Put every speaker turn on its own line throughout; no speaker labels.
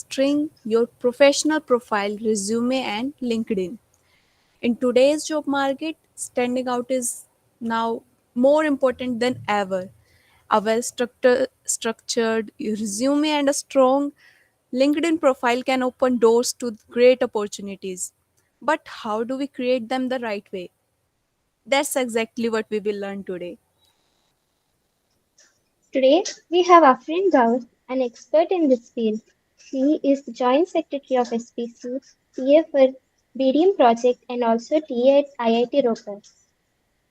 String your professional profile, resume, and LinkedIn. In today's job market, standing out is now more important than ever. A structured resume and a strong LinkedIn profile can open doors to great opportunities. But how do we create them the right way? That's exactly what we will learn today.
Today, we have Afrin Gaur, an expert in this field. He is the Joint Secretary of SPC, TA for BDM project and also TA at IIT Roper.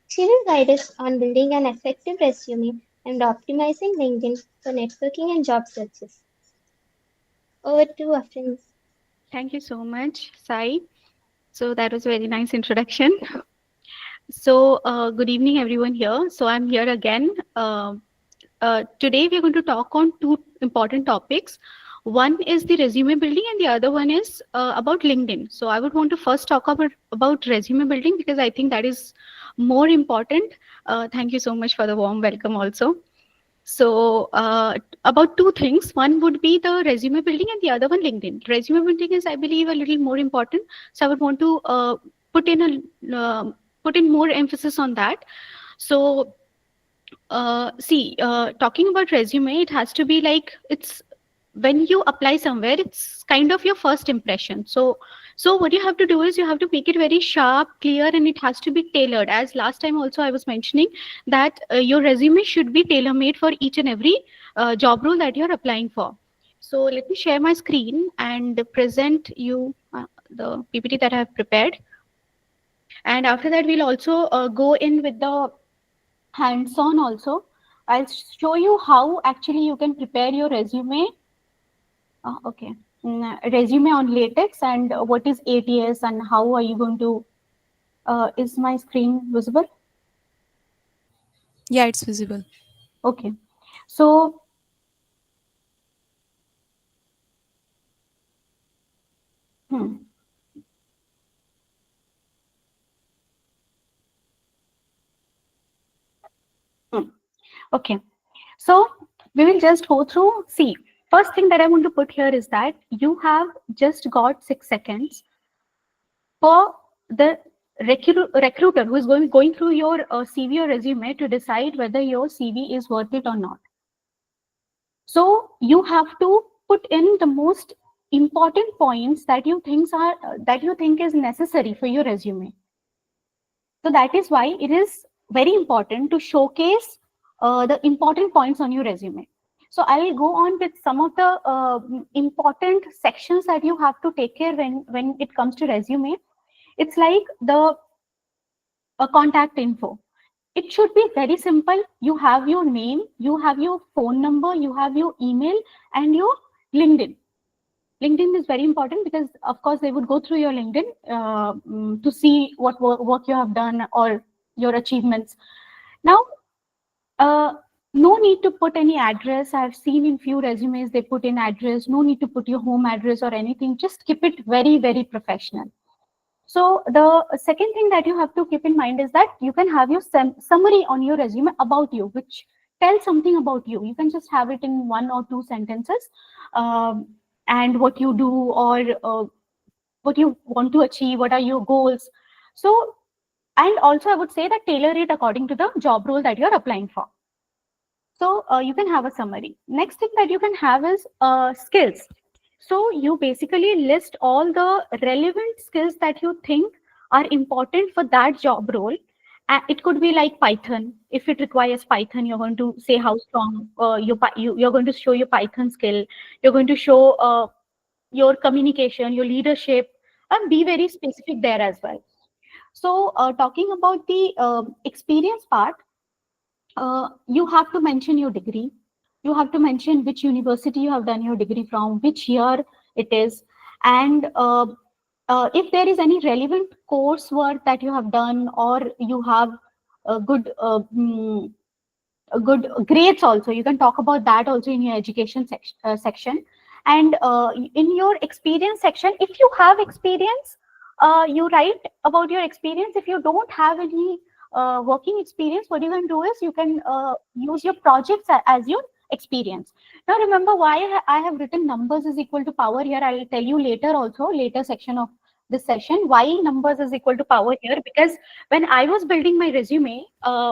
She will guide us on building an effective resume and optimizing LinkedIn for networking and job searches. Over to Afrin.
Thank you so much, Sai. So that was a very nice introduction. So good evening, everyone here. So I'm here again. Today we're going to talk on two important topics. One is the resume building, and the other one is about LinkedIn. So I would want to first talk about resume building because I think that is more important. Thank you so much for the warm welcome also. So about two things. One would be the resume building and the other one LinkedIn. Resume building is, I believe, a little more important. So I would want to put in put in more emphasis on that. So see, talking about resume, it has to be like it's when you apply somewhere, it's kind of your first impression. So what you have to do is you have to make it very sharp, clear, and it has to be tailored. As last time also I was mentioning that your resume should be tailor made for each and every job role that you're applying for. So let me share my screen and present you the PPT that I have prepared. And after that, we'll also go in with the hands-on also. I'll show you how actually you can prepare your resume. Okay. Resume on latex and what is ATS and how are you going to, is my screen visible?
Yeah, it's visible.
Okay. So, hmm, hmm. Okay. So we will just go through. See, first thing that I want to put here is that you have just got 6 seconds for the recruiter who is going through your CV or resume to decide whether your CV is worth it or not. So you have to put in the most important points that you think is necessary for your resume. So that is why it is very important to showcase the important points on your resume. So I'll go on with some of the important sections that you have to take care when it comes to resume. It's like the contact info. It should be very simple. You have your name, you have your phone number, you have your email, and your LinkedIn. LinkedIn is very important because, of course, they would go through your LinkedIn to see what work you have done or your achievements. Now, uh, no need to put any address. I've seen in few resumes they put in address. No need to put your home address or anything. Just keep it very, very professional. So the second thing that you have to keep in mind is that you can have your summary on your resume about you, which tells something about you. You can just have it in 1 or 2 sentences, um, and what you do or what you want to achieve, what are your goals. So, and also I would say that tailor it according to the job role that you're applying for. So you can have a summary. Next thing that you can have is skills. So you basically list all the relevant skills that you think are important for that job role. It could be like Python. If it requires Python, you're going to say how strong you're going to show your Python skill. You're going to show your communication, your leadership, and be very specific there as well. So talking about the experience part, you have to mention your degree. You have to mention which university you have done your degree from, which year it is, and if there is any relevant coursework that you have done, or you have a good grades also. You can talk about that also in your education section. And in your experience section, if you have experience, you write about your experience. If you don't have any working experience, what you can do is you can use your projects as your experience. Now remember why I have written numbers is equal to power here. I'll tell you later also, later section of this session, why numbers is equal to power here. Because when I was building my resume,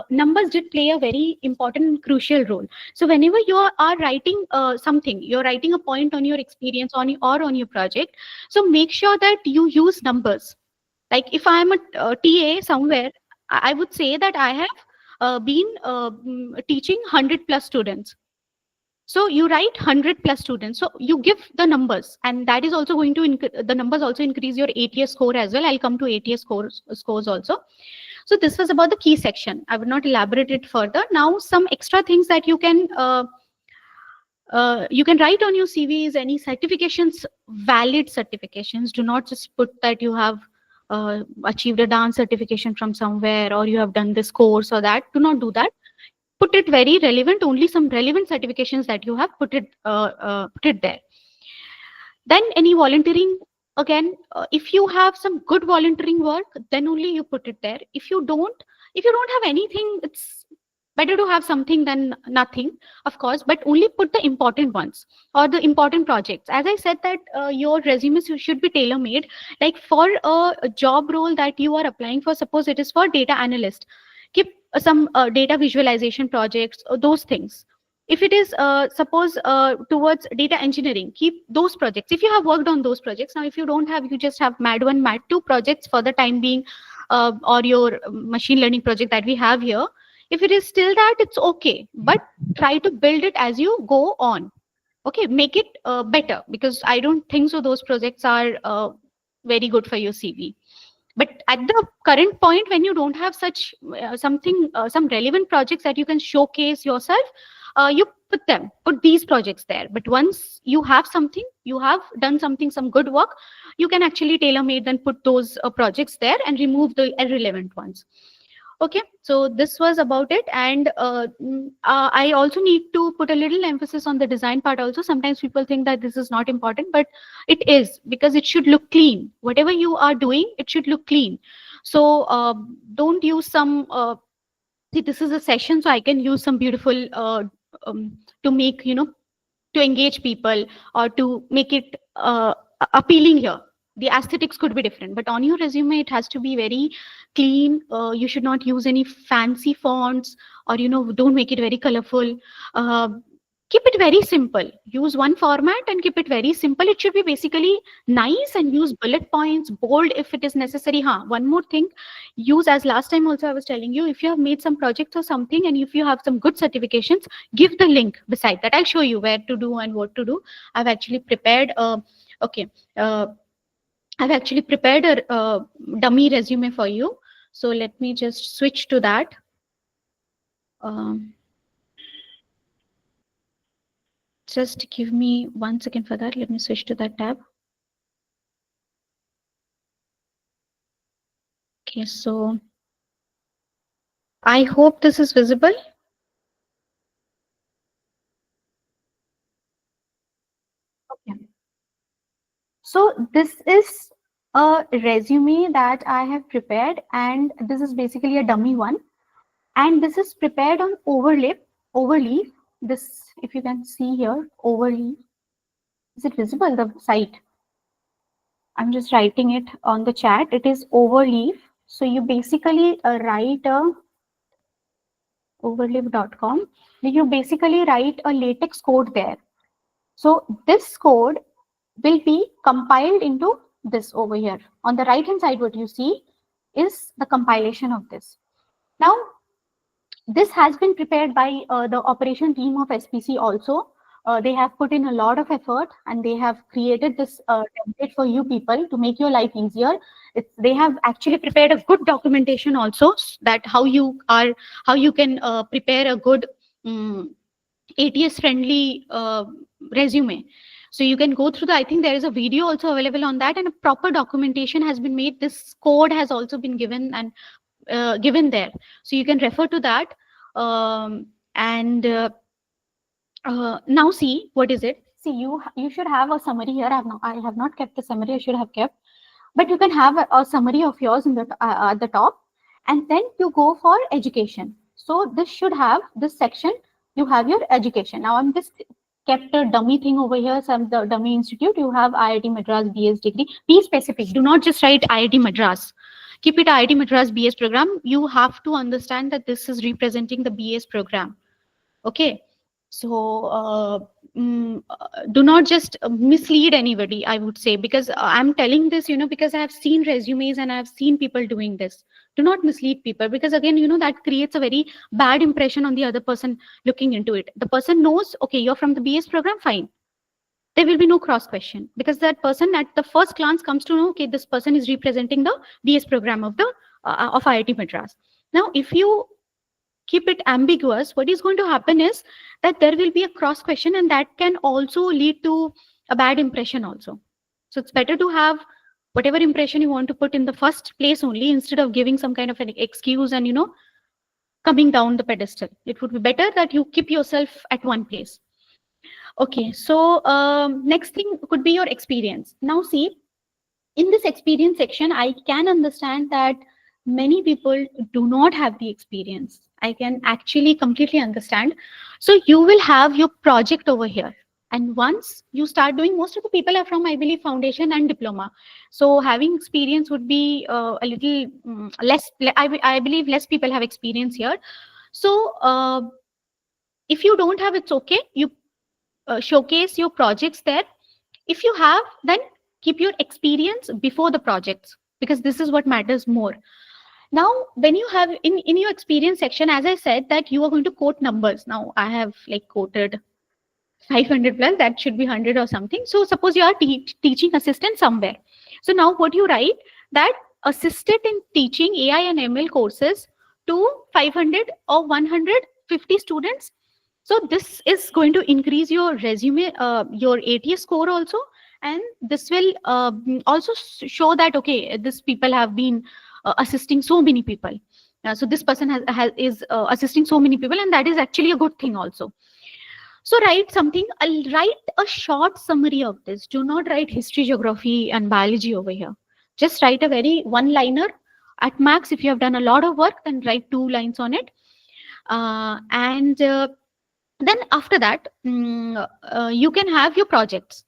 numbers did play a very important and crucial role. So whenever you are writing something, you're writing a point on your experience or on your project, so make sure that you use numbers. Like if I am a TA somewhere, I would say that I have been teaching 100 plus students. So you write 100 plus students. So you give the numbers, and that is also going to the numbers also increase your ATS score as well. I'll come to ATS scores also. So this was about the key section. I would not elaborate it further. Now some extra things that you can write on your CVs, any certifications, valid certifications. Do not just put that you have achieved a dance certification from somewhere, or you have done this course or that. Do not do that. Put it very relevant, only some relevant certifications that you have, put it there. Then any volunteering, again, if you have some good volunteering work, then only you put it there. If you don't have anything, it's better to have something than nothing, of course, but only put the important ones or the important projects. As I said that your resumes should be tailor made. Like for a job role that you are applying for, suppose it is for data analyst, keep some data visualization projects or those things. If it is suppose towards data engineering, keep those projects if you have worked on those projects. Now if you don't have, you just have mad 1 mad 2 projects for the time being, or your machine learning project that we have here. If it is still that, it's okay, but try to build it as you go on. Okay, make it better, because I don't think so those projects are very good for your CV. But at the current point, when you don't have such some relevant projects that you can showcase yourself, you put these projects there. But once you have something, you have done something, some good work, you can actually tailor made then put those projects there and remove the irrelevant ones. Okay, so this was about it. And I also need to put a little emphasis on the design part also. Sometimes people think that this is not important, but it is, because it should look clean. Whatever you are doing, it should look clean. So don't use some see, this is a session, so I can use some beautiful to make, to engage people or to make it appealing here. The aesthetics could be different, but on your resume, it has to be very clean. You should not use any fancy fonts, or, don't make it very colorful. Keep it very simple. Use one format and keep it very simple. It should be basically nice, and use bullet points, bold if it is necessary. One more thing, use, as last time also I was telling you, if you have made some projects or something, and if you have some good certifications, give the link beside that. I'll show you where to do and what to do. I've actually prepared okay uh, I've actually prepared a dummy resume for you. So let me just switch to that. Just give me 1 second for that. Let me switch to that tab. Okay, so I hope this is visible. Okay. So this is a resume that I have prepared, and this is basically a dummy one. And this is prepared on overleaf. This, if you can see here, overleaf. Is it visible, the site? I'm just writing it on the chat. It is overleaf. So you basically write a overleaf.com. You basically write a latex code there. So this code will be compiled into this over here. On the right hand side, what you see is the compilation of this. Now, this has been prepared by the operation team of SPC also. They have put in a lot of effort, and they have created this template for you people to make your life easier. They have actually prepared a good documentation also, that how you can prepare a good ATS friendly resume. So you can go through I think there is a video also available on that, and a proper documentation has been made. This code has also been given and given there, so you can refer to that. And now see, what is it? See, you should have a summary here. I have not kept the summary. I should have kept, but you can have a summary of yours in the at the top, and then you go for education. So this should have this section, You have your education. Now I'm just kept a dummy thing over here, some the dummy institute. You have IIT Madras BS degree. Be specific. Do not just write IIT Madras. Keep it IIT Madras BS program. You have to understand that this is representing the BS program. Okay. So do not just mislead anybody, I would say, because I'm telling this, because I have seen resumes and I've seen people doing this. Do not mislead people, because again, that creates a very bad impression on the other person looking into it. The person knows, okay, you're from the BS program, fine. There will be no cross question, because that person at the first glance comes to know, okay, this person is representing the BS program of the of IIT Madras. Now, if you keep it ambiguous, what is going to happen is that there will be a cross question, and that can also lead to a bad impression also. So it's better to have whatever impression you want to put in the first place only, instead of giving some kind of an excuse and coming down the pedestal. It would be better that you keep yourself at one place. Okay, so next thing could be your experience. Now see, in this experience section, I can understand that many people do not have the experience. I can actually completely understand. So you will have your project over here. And once you start doing, most of the people are from, I believe, foundation and diploma. So having experience would be a little less, I believe less people have experience here. So if you don't have, it's okay. You showcase your projects there. If you have, then keep your experience before the projects, because this is what matters more. Now, when you have in your experience section, as I said, that you are going to quote numbers. Now, I have like quoted 500 plus, that should be 100 or something. So suppose you are teaching assistant somewhere. So now what you write, that assisted in teaching AI and ML courses to 500 or 150 students. So this is going to increase your resume, your ATS score also, and this will also show that, okay, this people have been assisting so many people. So this person is assisting so many people, and that is actually a good thing also. So write something. I'll write a short summary of this. Do not write history, geography, and biology over here. Just write a very one-liner. At max, if you have done a lot of work, then write 2 lines on it. And then after that, you can have your projects.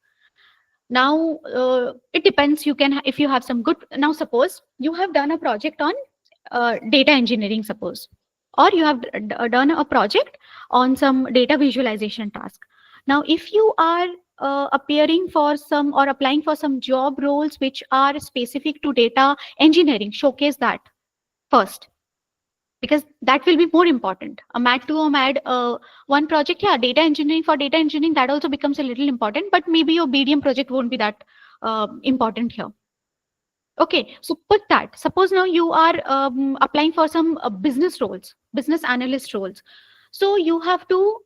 Now, it depends. You can, if you have some good. Now, suppose you have done a project on data engineering, suppose, or you have done a project on some data visualization task. Now, if you are appearing for some or applying for some job roles which are specific to data engineering, showcase that first, because that will be more important. A MAT 2 or MAD 1 project, yeah, data engineering, for data engineering, that also becomes a little important, but maybe your BDM project won't be that important here. Okay, so put that. Suppose now you are applying for some business roles, business analyst roles. So you have to,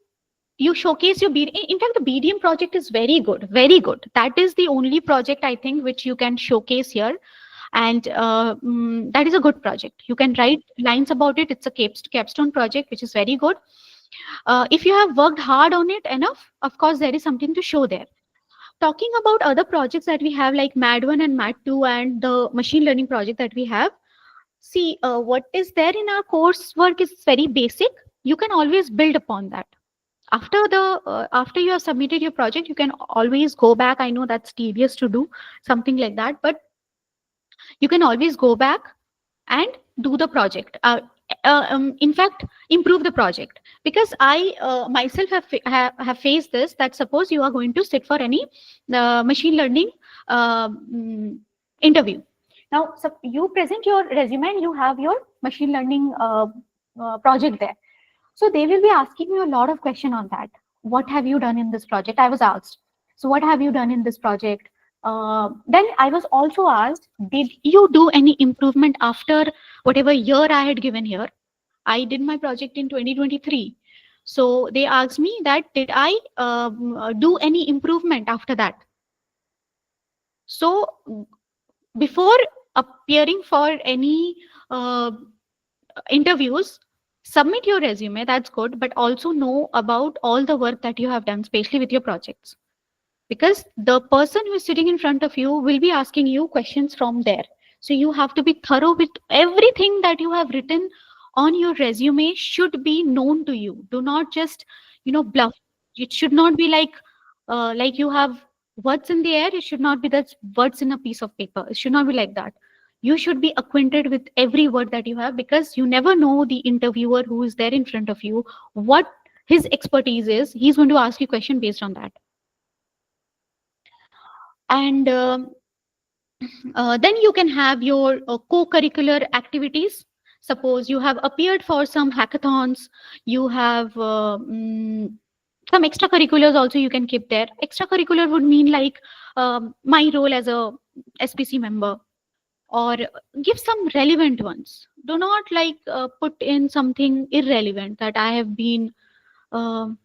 you showcase your BDM. In fact, the BDM project is very good, very good. That is the only project I think which you can showcase here. And that is a good project. You can write lines about it. It's a capstone project, which is very good. If you have worked hard on it enough, of course, there is something to show there. Talking about other projects that we have, like MAD 1 and MAD 2 and the machine learning project that we have, see, what is there in our coursework is very basic. You can always build upon that. After you have submitted your project, you can always go back. I know that's tedious to do something like that, but you can always go back and do the project. In fact, improve the project, because I myself have faced this, that suppose you are going to sit for any machine learning interview. Now, so you present your resume and you have your machine learning project there. So they will be asking you a lot of questions on that. What have you done in this project? I was asked. So what have you done in this project? Then I was also asked, did you do any improvement after whatever year I had given here? I did my project in 2023. So they asked me that, did I do any improvement after that? So before appearing for any interviews, submit your resume, that's good, but also know about all the work that you have done, especially with your projects. Because the person who is sitting in front of you will be asking you questions from there. So you have to be thorough with everything that you have written on your resume should be known to you. Do not just, bluff. It should not be like you have words in the air. It should not be that words in a piece of paper. It should not be like that. You should be acquainted with every word that you have, because you never know the interviewer who is there in front of you, what his expertise is. He's going to ask you question based on that. And then you can have your co-curricular activities. Suppose you have appeared for some hackathons, you have some extracurriculars also you can keep there. Extracurricular would mean like my role as a SPC member, or give some relevant ones. Do not put in something irrelevant that I have been um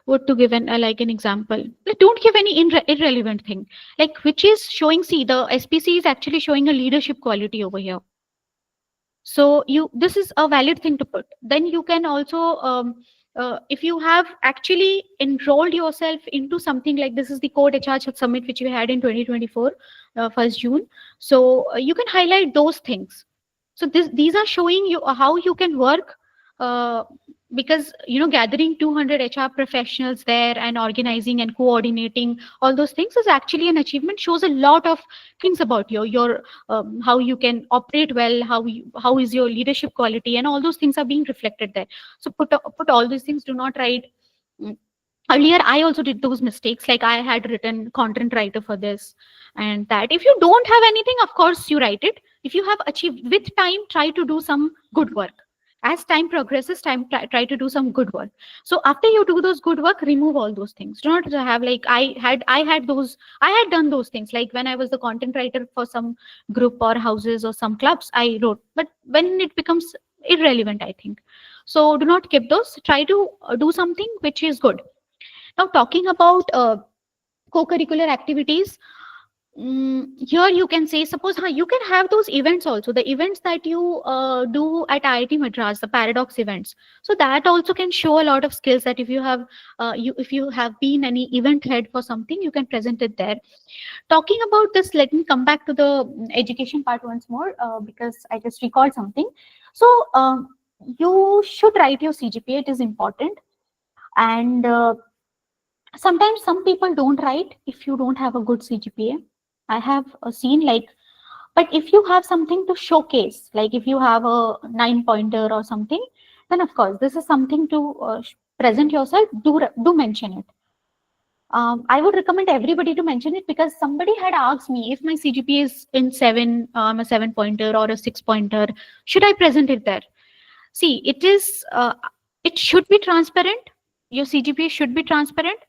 what to give an example. Like, don't give any irrelevant thing, like which is showing, see, the SPC is actually showing a leadership quality over here. So you, this is a valid thing to put. Then you can also if you have actually enrolled yourself into something, like this is the code HR summit which we had in 2024 1st June. So you can highlight those things. So these are showing you how you can work, uh, because gathering 200 HR professionals there and organizing and coordinating all those things is actually an achievement. Shows a lot of things about your how you can operate well, how is your leadership quality, and all those things are being reflected there. So put all these things. Do not write. mm, Earlier I also did those mistakes, like I had written content writer for this and that. If you don't have anything, of course you write it. If you have achieved with time, try to do some good work. As time progresses, try to do some good work. So after you do those good work, remove all those things. Do not have like I had done those things, like when I was the content writer for some group or houses or some clubs, I wrote, but when it becomes irrelevant, I think. So do not keep those. Try to do something which is good. Now, talking about co-curricular activities, here you can say, suppose you can have those events also, the events that you do at IIT Madras, the paradox events. So that also can show a lot of skills, that if you have if you have been any event head for something, you can present it there. Talking about this, let me come back to the education part once more, because I just recalled something. So you should write your CGPA. It is important. And sometimes some people don't write if you don't have a good CGPA. I have seen, like, but if you have something to showcase, like if you have a 9 pointer or something, then of course this is something to present yourself. Do mention it. I would recommend everybody to mention it, because somebody had asked me, if my CGPA is in 7, a 7 pointer or a 6 pointer, should I present it there? See, it should be transparent. Your CGPA should be transparent.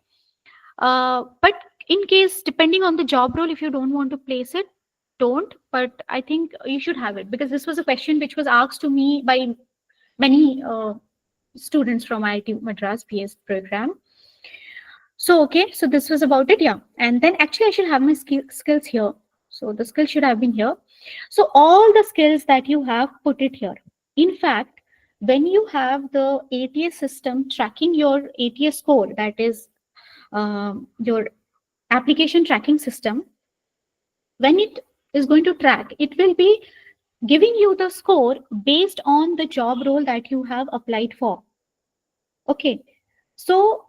But in case, depending on the job role, if you don't want to place it, don't. But I think you should have it, because this was a question which was asked to me by many students from IIT Madras PS program. So, okay, so this was about it, yeah. And then actually I should have my skills here. So the skills should have been here. So all the skills that you have, put it here. In fact, when you have the ATS system tracking your ATS score, that is your application tracking system, when it is going to track, it will be giving you the score based on the job role that you have applied for. Okay, so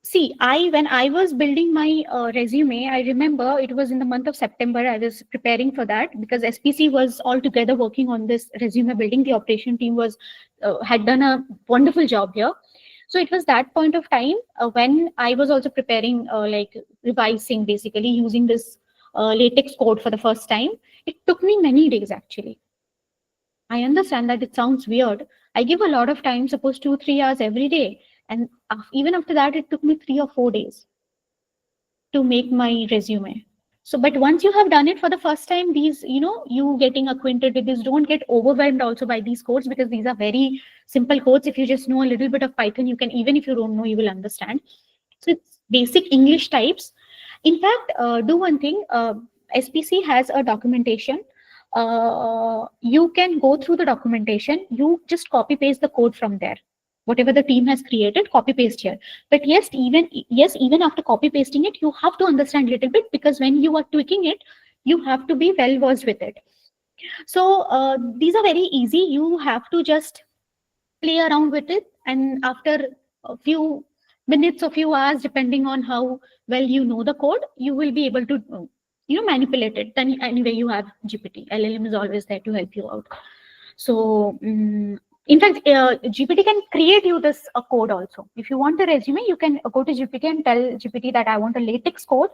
see, when I was building my resume, I remember it was in the month of September. I was preparing for that, because SPC was all together working on this resume building. The operation team was had done a wonderful job here. So it was that point of time when I was also preparing, like revising, basically using this latex code for the first time. It took me many days actually. I understand that it sounds weird. I give a lot of time, suppose 2-3 hours every day. And even after that, it took me 3 or 4 days to make my resume. So, but once you have done it for the first time, these, you getting acquainted with this, don't get overwhelmed also by these codes, because these are very simple codes. If you just know a little bit of Python, you can, even if you don't know, you will understand. So it's basic English types. In fact, do one thing, SPC has a documentation. You can go through the documentation, you just copy paste the code from there. Whatever the team has created, copy paste here. But yes, even after copy pasting it, you have to understand a little bit, because when you are tweaking it, you have to be well versed with it. So these are very easy. You have to just play around with it, and after a few minutes or few hours, depending on how well you know the code, you will be able to manipulate it. Then anyway, you have GPT. LLM is always there to help you out. So in fact, GPT can create you this code also. If you want a resume, you can go to GPT and tell GPT that I want a latex code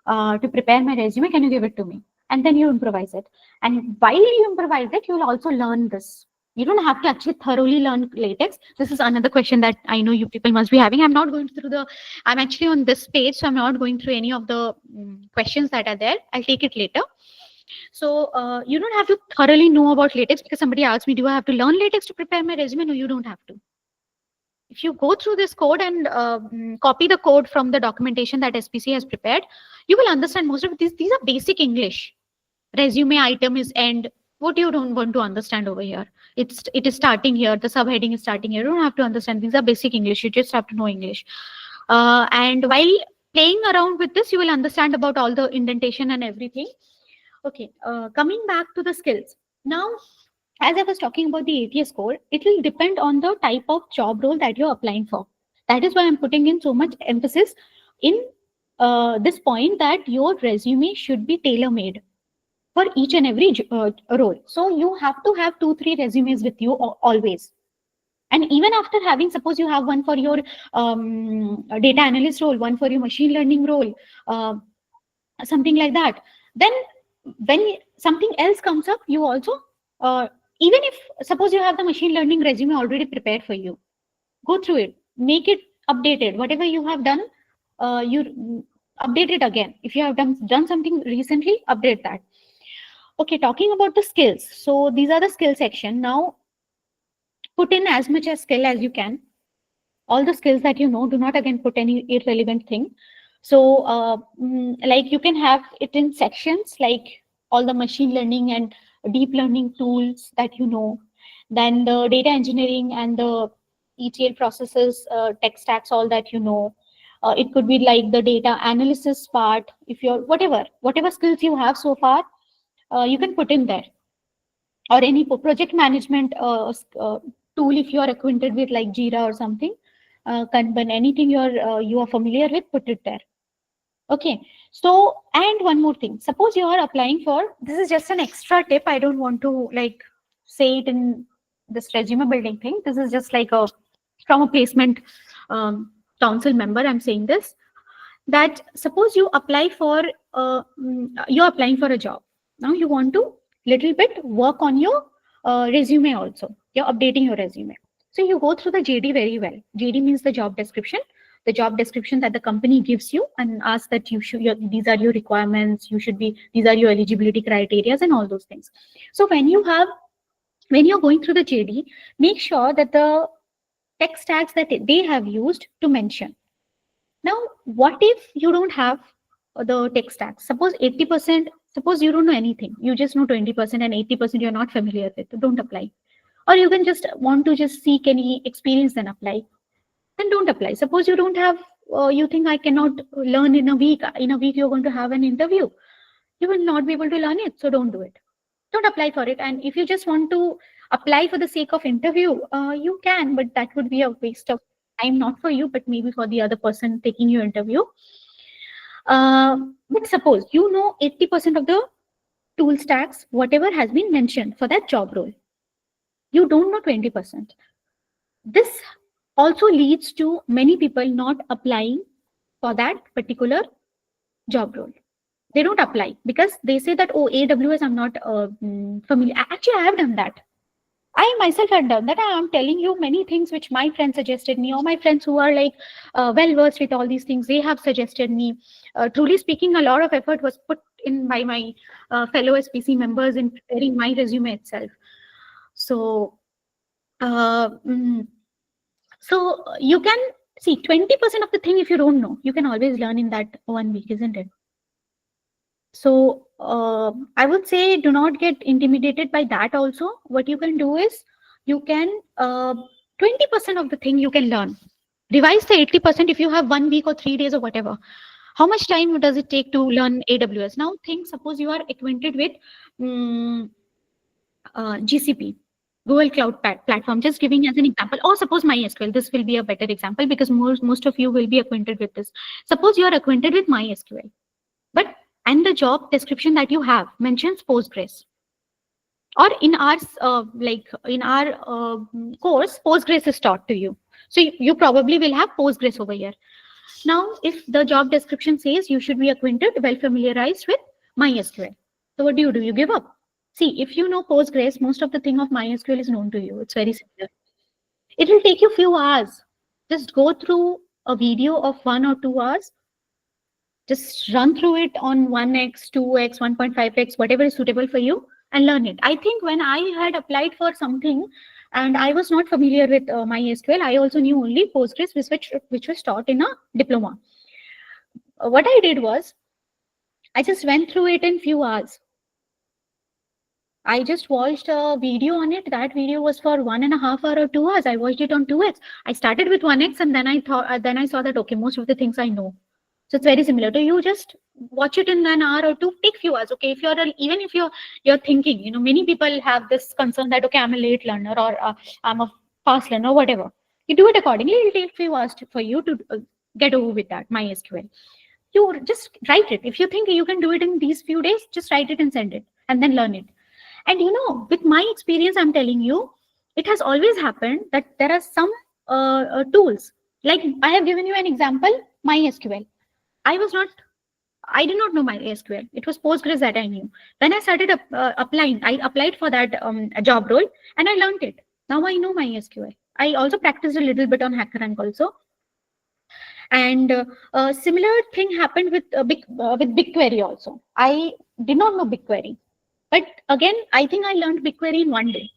to prepare my resume. Can you give it to me? And then you improvise it. And while you improvise it, you will also learn this. You don't have to actually thoroughly learn latex. This is another question that I know you people must be having. I'm actually on this page, so I'm not going through any of the questions that are there. I'll take it later. So you don't have to thoroughly know about latex, because somebody asked me, do I have to learn latex to prepare my resume? No, you don't have to. If you go through this code and copy the code from the documentation that SPC has prepared, you will understand most of these. These are basic English. Resume item is end. What you don't want to understand over here? It is starting here. The subheading is starting here. You don't have to understand. These are basic English. You just have to know English. And while playing around with this, you will understand about all the indentation and everything. Okay, coming back to the skills. Now, as I was talking about the ATS score, it will depend on the type of job role that you're applying for. That is why I'm putting in so much emphasis in this point, that your resume should be tailor-made for each and every role. So you have to have 2-3 resumes with you always. And even after having, suppose you have one for your data analyst role, one for your machine learning role, something like that, then when something else comes up, you also, even if suppose you have the machine learning resume already prepared for you, go through it, make it updated. Whatever you have done, you update it again. If you have done something recently, update that. Okay, talking about the skills. So these are the skill section. Now put in as much as skill as you can. All the skills that you know, do not again put any irrelevant thing. So like you can have it in sections, like all the machine learning and deep learning tools that you know, then the data engineering and the ETL processes, tech stacks, all that you know. It could be like the data analysis part. If you're whatever skills you have so far, you can put in there. Or any project management tool, if you are acquainted with, like Jira or something, Kanban, anything you are familiar with, put it there. Okay. So, and one more thing. Suppose you are applying for, this is just an extra tip. I don't want to like say it in this resume building thing. This is just like from a placement council member, I'm saying this, that suppose you apply for, you're applying for a job. Now you want to little bit work on your resume also. You're updating your resume. So you go through the JD very well. JD means the job description. The job description that the company gives you, and ask that these are your requirements. You should be, these are your eligibility criteria and all those things. So when you're going through the JD, make sure that the tech stacks that they have used to mention. Now, what if you don't have the tech stack? Suppose 80%, suppose you don't know anything. You just know 20% and 80% you're not familiar with. Don't apply. Or you can just want to just seek any experience and apply. Then don't apply. Suppose you don't have, you think I cannot learn in a week. In a week, you're going to have an interview. You will not be able to learn it. So don't do it. Don't apply for it. And if you just want to apply for the sake of interview, you can, but that would be a waste of time, not for you, but maybe for the other person taking your interview. But suppose you know 80% of the tool stacks, whatever has been mentioned for that job role. You don't know 20%. This also leads to many people not applying for that particular job role. They don't apply because they say that, oh, AWS, I'm not familiar. Actually, I have done that. I myself have done that. I am telling you many things which my friends suggested me, or my friends who are like well versed with all these things, they have suggested me. Truly speaking, a lot of effort was put in by my fellow SPC members in preparing my resume itself. So, uh, mm, so you can see 20% of the thing. If you don't know, you can always learn in that 1 week, isn't it? So I would say do not get intimidated by that also. What you can do is you can 20% of the thing you can learn. Revise the 80% if you have 1 week or 3 days or whatever. How much time does it take to learn AWS? Now think, suppose you are acquainted with GCP. Google Cloud Platform, just giving as an example, or suppose MySQL, this will be a better example because most of you will be acquainted with this. Suppose you are acquainted with MySQL, but and the job description that you have mentions Postgres, or in our course, Postgres is taught to you. So you probably will have Postgres over here. Now, if the job description says you should be acquainted, well familiarized with MySQL, so what do? You give up. See, if you know Postgres, most of the thing of MySQL is known to you. It's very similar. It will take you few hours. Just go through a video of 1 or 2 hours. Just run through it on 1x, 2x, 1.5x, whatever is suitable for you, and learn it. I think when I had applied for something and I was not familiar with MySQL, I also knew only Postgres, which was taught in a diploma. What I did was, I just went through it in few hours. I just watched a video on it. That video was for 1.5 hours or 2 hours. I watched it on 2x. I started with 1x, and then I saw that okay, most of the things I know. So it's very similar to you. Just watch it in an hour or two. Take few hours. Okay, even if you're thinking, many people have this concern that okay, I'm a late learner, or I'm a fast learner, whatever. You do it accordingly. It'll take few hours for you to get over with that MySQL. You just write it. If you think you can do it in these few days, just write it and send it, and then learn it. And with my experience, I'm telling you, it has always happened that there are some tools. Like I have given you an example, MySQL. I did not know MySQL. It was Postgres that I knew. When I started applying, I applied for that job role, and I learned it. Now I know MySQL. I also practiced a little bit on HackerRank also. And a similar thing happened with BigQuery also. I did not know BigQuery. But again, I think I learned BigQuery in 1 day.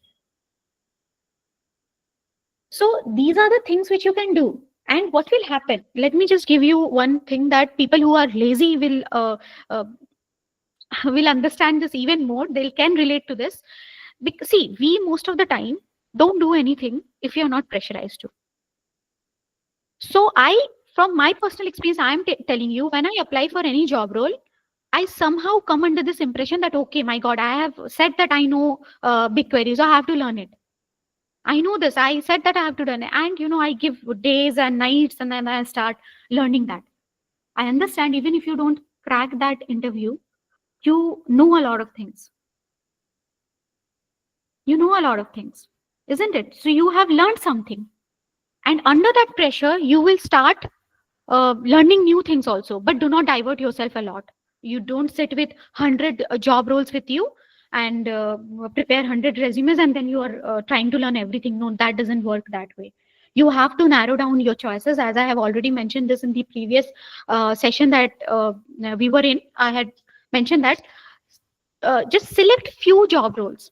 So these are the things which you can do. And what will happen? Let me just give you one thing that people who are lazy will understand this even more. They can relate to this. Because, see, we most of the time don't do anything if you're not pressurized to. So from my personal experience, I'm telling you, when I apply for any job role, I somehow come under this impression that, okay, my God, I have said that I know BigQuery, so I have to learn it. I know this. I said that I have to learn it. And, I give days and nights, and then I start learning that. I understand even if you don't crack that interview, you know a lot of things. You know a lot of things, isn't it? So you have learned something. And under that pressure, you will start learning new things also, but do not divert yourself a lot. You don't sit with 100 job roles with you and prepare 100 resumes, and then you are trying to learn everything. No, that doesn't work that way. You have to narrow down your choices. As I have already mentioned this in the previous session that we were in, I had mentioned that just select few job roles.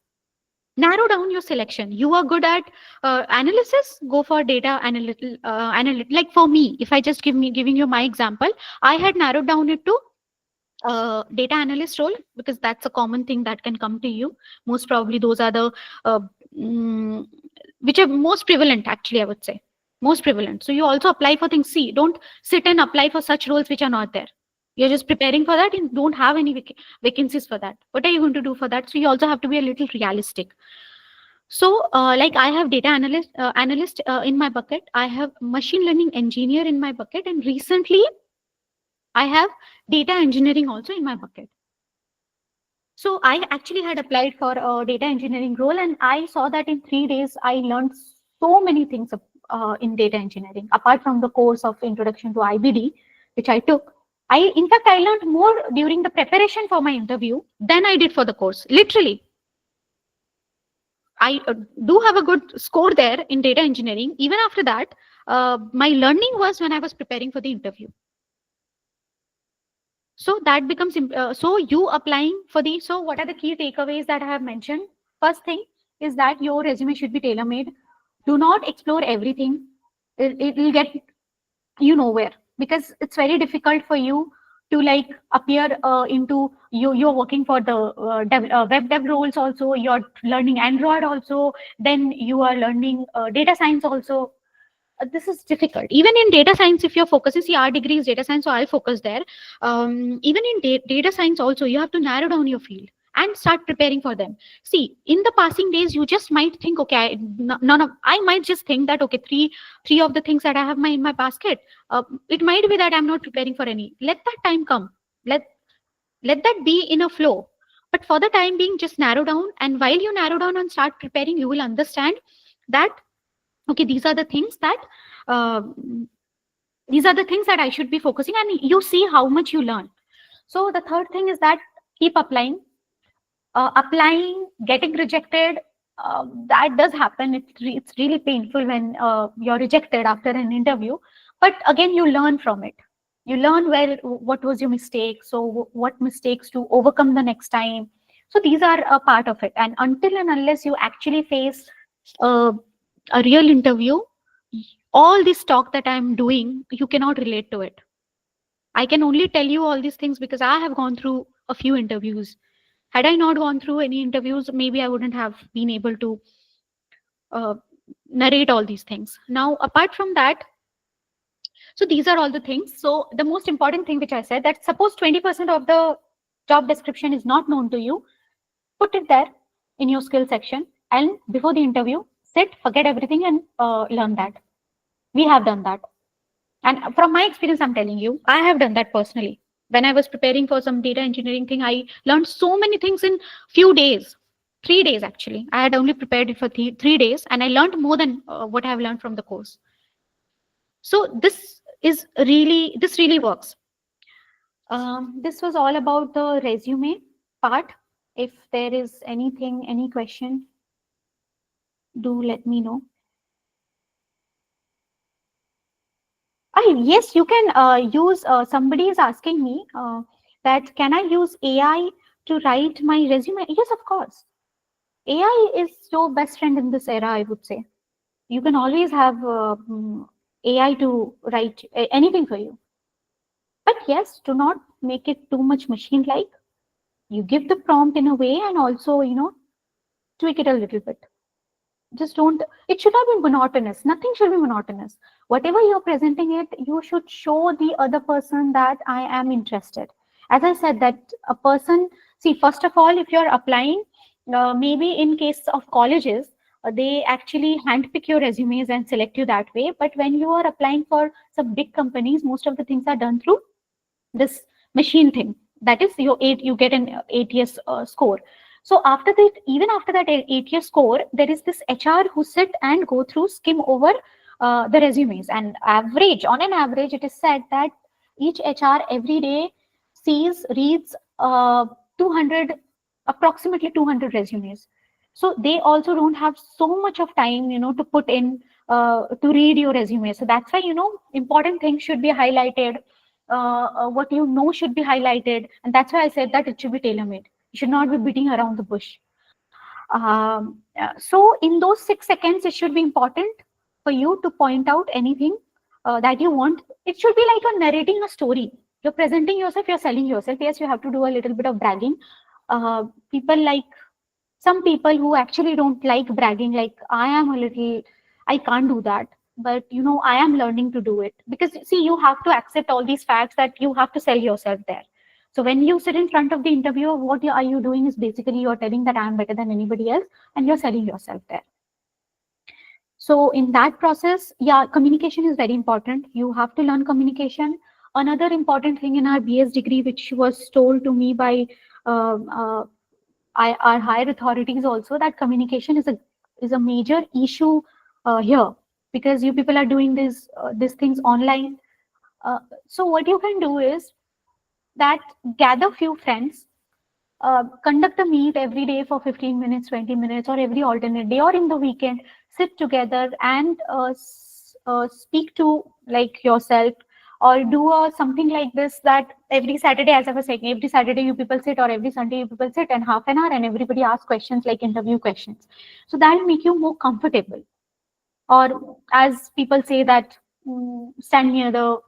Narrow down your selection. You are good at analysis, go for data analytical. Like for me, if I just giving you my example, I had narrowed down it to data analyst role, because that's a common thing that can come to you. Most probably those are the which are most prevalent, actually, I would say. Most prevalent. So you also apply for things. See, don't sit and apply for such roles which are not there. You're just preparing for that and don't have any vacancies for that. What are you going to do for that? So you also have to be a little realistic. So like I have data analyst in my bucket. I have machine learning engineer in my bucket. And recently I have data engineering also in my bucket. So I actually had applied for a data engineering role, and I saw that in 3 days, I learned so many things in data engineering, apart from the course of introduction to IBD, which I took. In fact, I learned more during the preparation for my interview than I did for the course, literally. I do have a good score there in data engineering. Even after that, my learning was when I was preparing for the interview. So that becomes, so you applying for the, so what are the key takeaways that I have mentioned? First thing is that your resume should be tailor-made. Do not explore everything. It will get you nowhere, because it's very difficult for you to like appear into you're working for the web dev roles also, you're learning Android also, then you are learning data science also. This is difficult. Even in data science, if you're focusing, see, our degree is data science, so I'll focus there. Even in data science also, you have to narrow down your field. and start preparing for them. See, in the passing days, you just might think, okay, none of, I might just think that, okay, three of the things that I have in my basket, it might be that I'm not preparing for any. Let that time come. Let let that be in a flow. But for the time being, just narrow down. And while you narrow down and start preparing, you will understand that, okay, these are the things that uh, I should be focusing, and you see how much you learn. So the third thing is that keep applying. Applying, getting rejected, that does happen. It's really painful when you're rejected after an interview. But again, you learn from it. You learn where what was your mistake. So what mistakes to overcome the next time. So these are a part of it. And until and unless you actually face uh, a real interview, all this talk that I'm doing, you cannot relate to it. I can only tell you all these things because I have gone through a few interviews. Had I not gone through any interviews, maybe I wouldn't have been able to uh, narrate all these things. Now, apart from that, so these are all the things. So the most important thing which I said, that suppose 20% of the job description is not known to you, put it there in your skill section, and before the interview, sit, forget everything, and learn that. We have done that. And from my experience, I'm telling you, I have done that personally. When I was preparing for some data engineering thing, I learned so many things in few days. 3 days actually. I had only prepared it for 3 days, and I learned more than what I have learned from the course. So this really works. This was all about the resume part. If there is anything, any question, do let me know. Yes, you can use, somebody is asking me that can I use AI to write my resume? Yes, of course. AI is your best friend in this era, I would say. You can always have AI to write anything for you. But yes, do not make it too much machine-like. You give the prompt in a way and also, tweak it a little bit. Just don't, it should not be monotonous. Nothing should be monotonous. Whatever you're presenting it, you should show the other person that I am interested. As I said, that a person, see, first of all, if you're applying, maybe in case of colleges, they actually handpick your resumes and select you that way. But when you are applying for some big companies, most of the things are done through this machine thing. That is your you get an ATS score. So after that, even after that ATS score, there is this HR who sit and go through, skim over the resumes, and average, on an average, it is said that each HR every day reads 200, approximately 200 resumes. So they also don't have so much of time, to put in to read your resume. So that's why, important things should be highlighted. What you know should be highlighted, and that's why I said that it should be tailor-made. You should not be beating around the bush. So in those 6 seconds, it should be important for you to point out anything that you want. It should be like you're narrating a story. You're presenting yourself, you're selling yourself. Yes, you have to do a little bit of bragging. People like, some people who actually don't like bragging, like I can't do that, but I am learning to do it. Because see, you have to accept all these facts that you have to sell yourself there. So when you sit in front of the interviewer, what are you doing is basically you're telling that I'm better than anybody else, and you're selling yourself there. So in that process, yeah, communication is very important. You have to learn communication. Another important thing in our BS degree, which was told to me by our higher authorities also, that communication is a major issue here, because you people are doing these things online. So what you can do is that gather few friends, conduct a meet every day for 15 minutes, 20 minutes, or every alternate day, or in the weekend, sit together and speak to like yourself, or do something like this, that every Saturday, as I was saying, every Saturday you people sit, or every Sunday you people sit, and half an hour, and everybody asks questions like interview questions. So that will make you more comfortable. Or as people say that, stand near the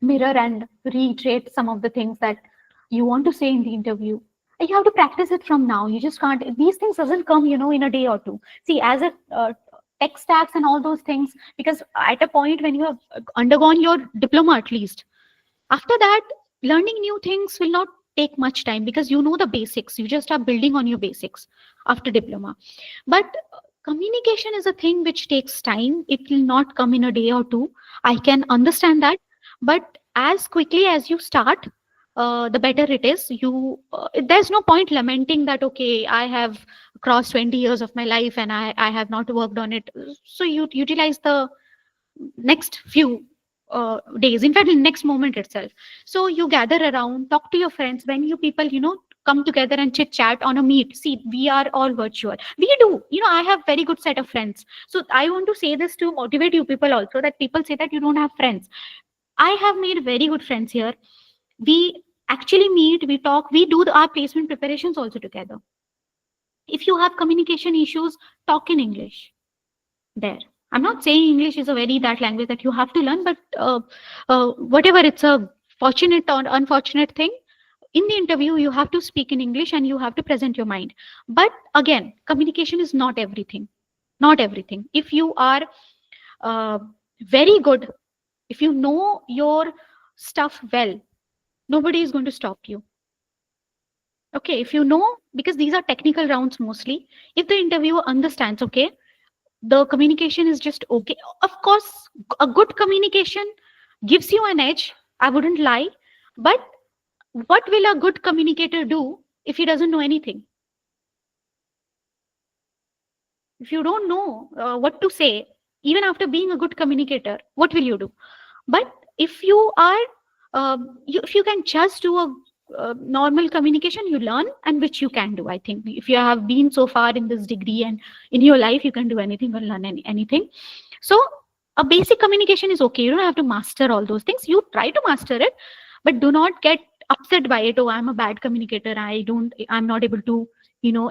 mirror and reiterate some of the things that you want to say in the interview. You have to practice it from now. You just can't, these things doesn't come, in a day or two. See, as a tech stacks and all those things, because at a point when you have undergone your diploma, at least, after that, learning new things will not take much time because you know the basics. You just are building on your basics after diploma. But communication is a thing which takes time. It will not come in a day or two. I can understand that. But as quickly as you start, the better it is. There's no point lamenting that, okay, I have crossed 20 years of my life and I have not worked on it. So you utilize the next few days, in fact, in next moment itself. So you gather around, talk to your friends. When you people, come together and chit chat on a meet. See, we are all virtual. We do, I have very good set of friends. So I want to say this to motivate you people also, that people say that you don't have friends. I have made very good friends here. We actually meet, we talk, we do our placement preparations also together. If you have communication issues, talk in English there. I'm not saying English is a very that language that you have to learn, but whatever, it's a fortunate or unfortunate thing. In the interview, you have to speak in English and you have to present your mind. But again, communication is not everything. Not everything. If you are uh, very good, if you know your stuff well, nobody is going to stop you. Okay, if you know, because these are technical rounds mostly, if the interviewer understands, okay, the communication is just okay. Of course, a good communication gives you an edge. I wouldn't lie. But what will a good communicator do if he doesn't know anything? If you don't know what to say, even after being a good communicator, what will you do? But if you are, if you can just do a normal communication, you learn, and which you can do. I think if you have been so far in this degree and in your life, you can do anything or learn anything. So a basic communication is okay. You don't have to master all those things. You try to master it, but do not get upset by it. Oh, I'm a bad communicator. I'm not able to,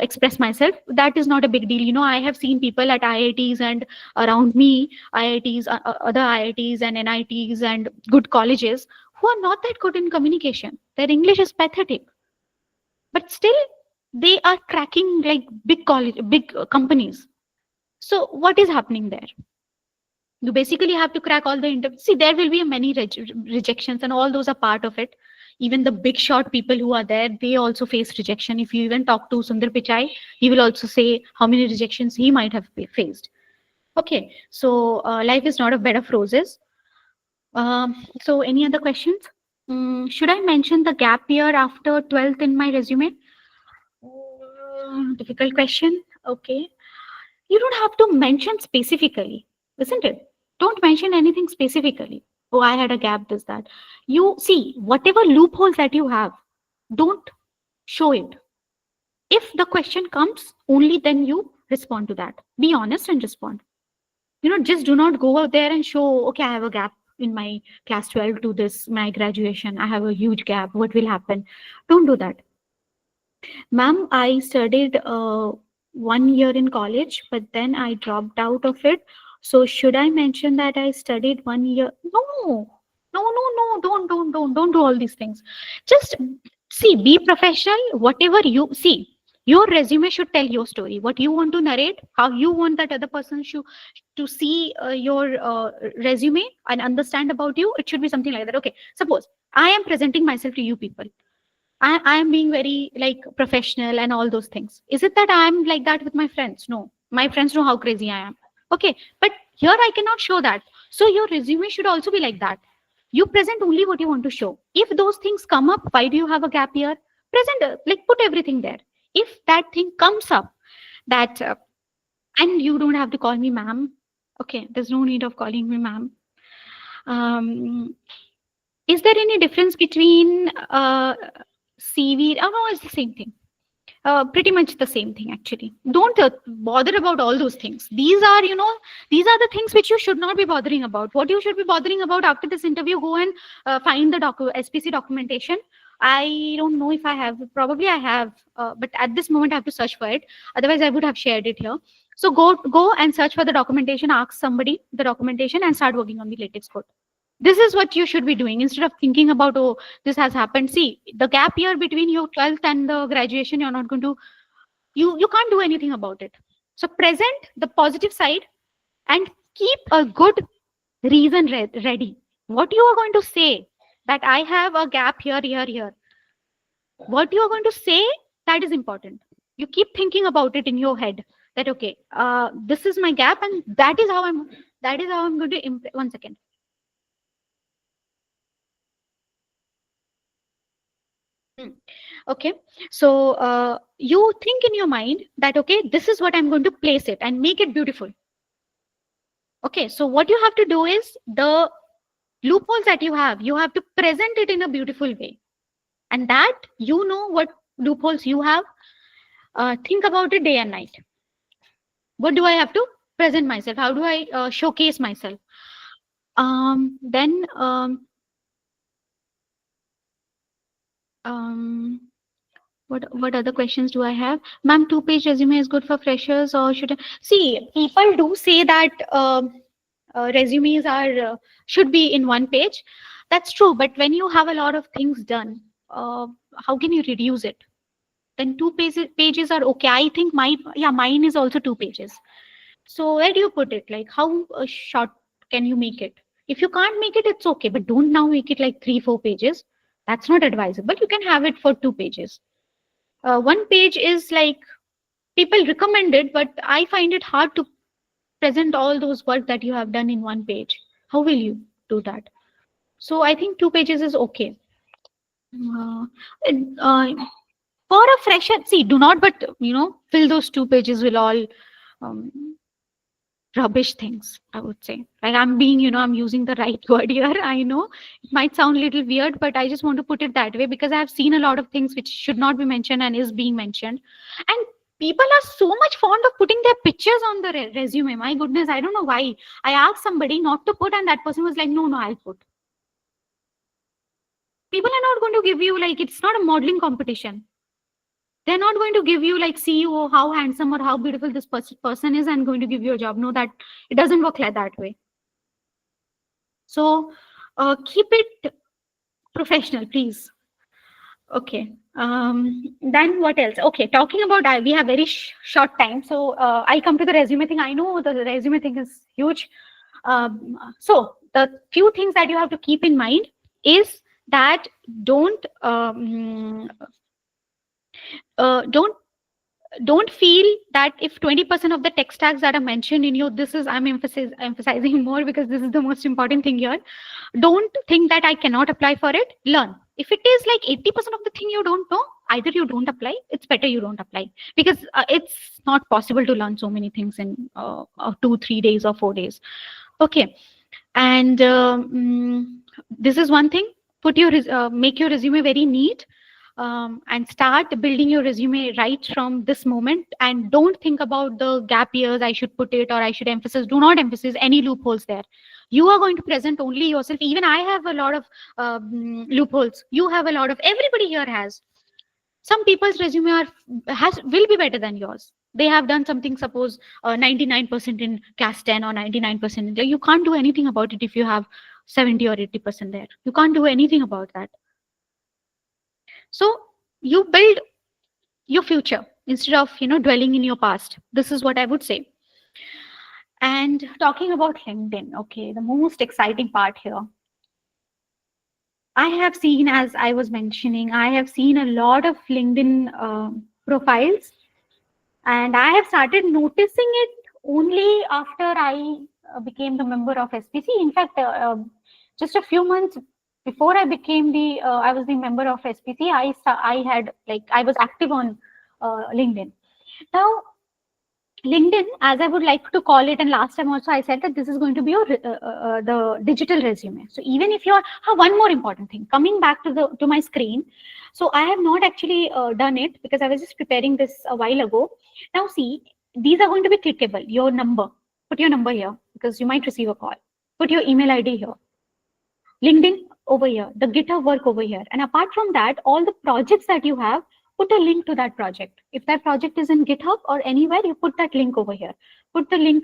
express myself. That is not a big deal. I have seen people at IITs and around me, IITs, other IITs and NITs and good colleges who are not that good in communication. Their English is pathetic, but still they are cracking like big companies. So what is happening there? You basically have to crack all the interviews. See, there will be many rejections, and all those are part of it. Even the big shot people who are there, they also face rejection. If you even talk to Sundar Pichai, he will also say how many rejections he might have faced. Okay, so life is not a bed of roses. So any other questions? Should I mention the gap year after 12th in my resume? Difficult question. Okay. You don't have to mention specifically, isn't it? Don't mention anything specifically. Oh, I had a gap, this, that. You see, whatever loopholes that you have, don't show it. If the question comes, only then you respond to that. Be honest and respond. Just do not go out there and show, okay, I have a gap in my class 12 to this, my graduation. I have a huge gap. What will happen? Don't do that. Ma'am, I studied 1 year in college, but then I dropped out of it. So should I mention that I studied 1 year? No, no. Don't do all these things. Just see, be professional. Whatever you see, your resume should tell your story. What you want to narrate, how you want that other person to see your resume and understand about you. It should be something like that. Okay, suppose I am presenting myself to you people. I am being very like professional and all those things. Is it that I am like that with my friends? No, my friends know how crazy I am. Okay, but here I cannot show that. So your resume should also be like that. You present only what you want to show. If those things come up, why do you have a gap year? Present, like put everything there. If that thing comes up, that and you don't have to call me ma'am. Okay, there's no need of calling me ma'am. Um, is there any difference between CV? Oh no, it's the same thing. Pretty much the same thing actually. Don't bother about all those things. These are the things which you should not be bothering about. What you should be bothering about after this interview, go and find the SPC documentation. I don't know if I have, probably I have, but at this moment I have to search for it. Otherwise I would have shared it here. So go and search for the documentation, ask somebody the documentation and start working on the latex code. This is what you should be doing instead of thinking about, oh, this has happened. See, the gap year between your 12th and the graduation, you're not going to, you can't do anything about it. So present the positive side and keep a good reason ready. What you are going to say, that I have a gap here. What you are going to say, that is important. You keep thinking about it in your head that okay, this is my gap, and that is how I'm going to one second. Hmm. Okay, so you think in your mind that okay, this is what I'm going to place it and make it beautiful. Okay, so what you have to do is the loopholes that you have to present it in a beautiful way, and that you know what loopholes you have. Think about it day and night. What do I have to present myself? How do I showcase myself? Then um, what other questions do I have? Ma'am, two-page resume is good for freshers, or should I see? People do say that resumes are should be in one page. That's true, but when you have a lot of things done, how can you reduce it? Then two pages are okay. I think mine is also 2 pages. So where do you put it? Like how short can you make it? If you can't make it, it's okay, but don't now make it like 3-4 pages. That's not advisable. You can have it for 2 pages. One page is like people recommend it, but I find it hard to present all those work that you have done in one page. How will you do that? So I think 2 pages is okay. Uh, and, for a fresher, see, do not, but fill those 2 pages with all um, rubbish things, I would say. Like I'm being, I'm using the right word here. I know it might sound a little weird, but I just want to put it that way because I have seen a lot of things which should not be mentioned and is being mentioned. And people are so much fond of putting their pictures on the resume. My goodness, I don't know why. I asked somebody not to put, and that person was like, no, no, I'll put. People are not going to give you, like, it's not a modeling competition. They're not going to give you like, see you how handsome or how beautiful this person is and going to give you a job. No, that it doesn't work like that way. So keep it professional, please. Okay. Then what else? Okay, talking about we have very short time, so I come to the resume thing. I know the resume thing is huge. So the few things that you have to keep in mind is that don't don't feel that if 20% of the tech stacks that are mentioned in you, this is I'm emphasizing more because this is the most important thing here. Don't think that I cannot apply for it. Learn. If it is like 80% of the thing you don't know, either you don't apply, it's better you don't apply, because it's not possible to learn so many things in 2-3 days or 4 days. Okay. And this is one thing. Put your make your resume very neat, and start building your resume right from this moment. And don't think about the gap years, I should put it or I should emphasize. Do not emphasize any loopholes there. You are going to present only yourself. Even I have a lot of loopholes. You have a lot of, everybody here has. Some people's resume will be better than yours. They have done something, suppose 99% in CAS 10 or 99% in, you can't do anything about it if you have 70 or 80% there. You can't do anything about that. So you build your future instead of dwelling in your past. This is what I would say. And talking about LinkedIn, okay, the most exciting part here. I have seen, as I was mentioning, I have seen a lot of LinkedIn profiles, and I have started noticing it only after I became the member of SPC. In fact, just a few months before I became I was the member of SPC. I was active on LinkedIn. Now, LinkedIn, as I would like to call it, and last time also I said that this is going to be your the digital resume. So even if you're, one more important thing, coming back to my screen. So I have not actually done it because I was just preparing this a while ago. Now see, these are going to be clickable. Your number, put your number here because you might receive a call. Put your email ID here. LinkedIn over here, the GitHub work over here. And apart from that, all the projects that you have, put a link to that project. If that project is in GitHub or anywhere, you put that link over here. Put the link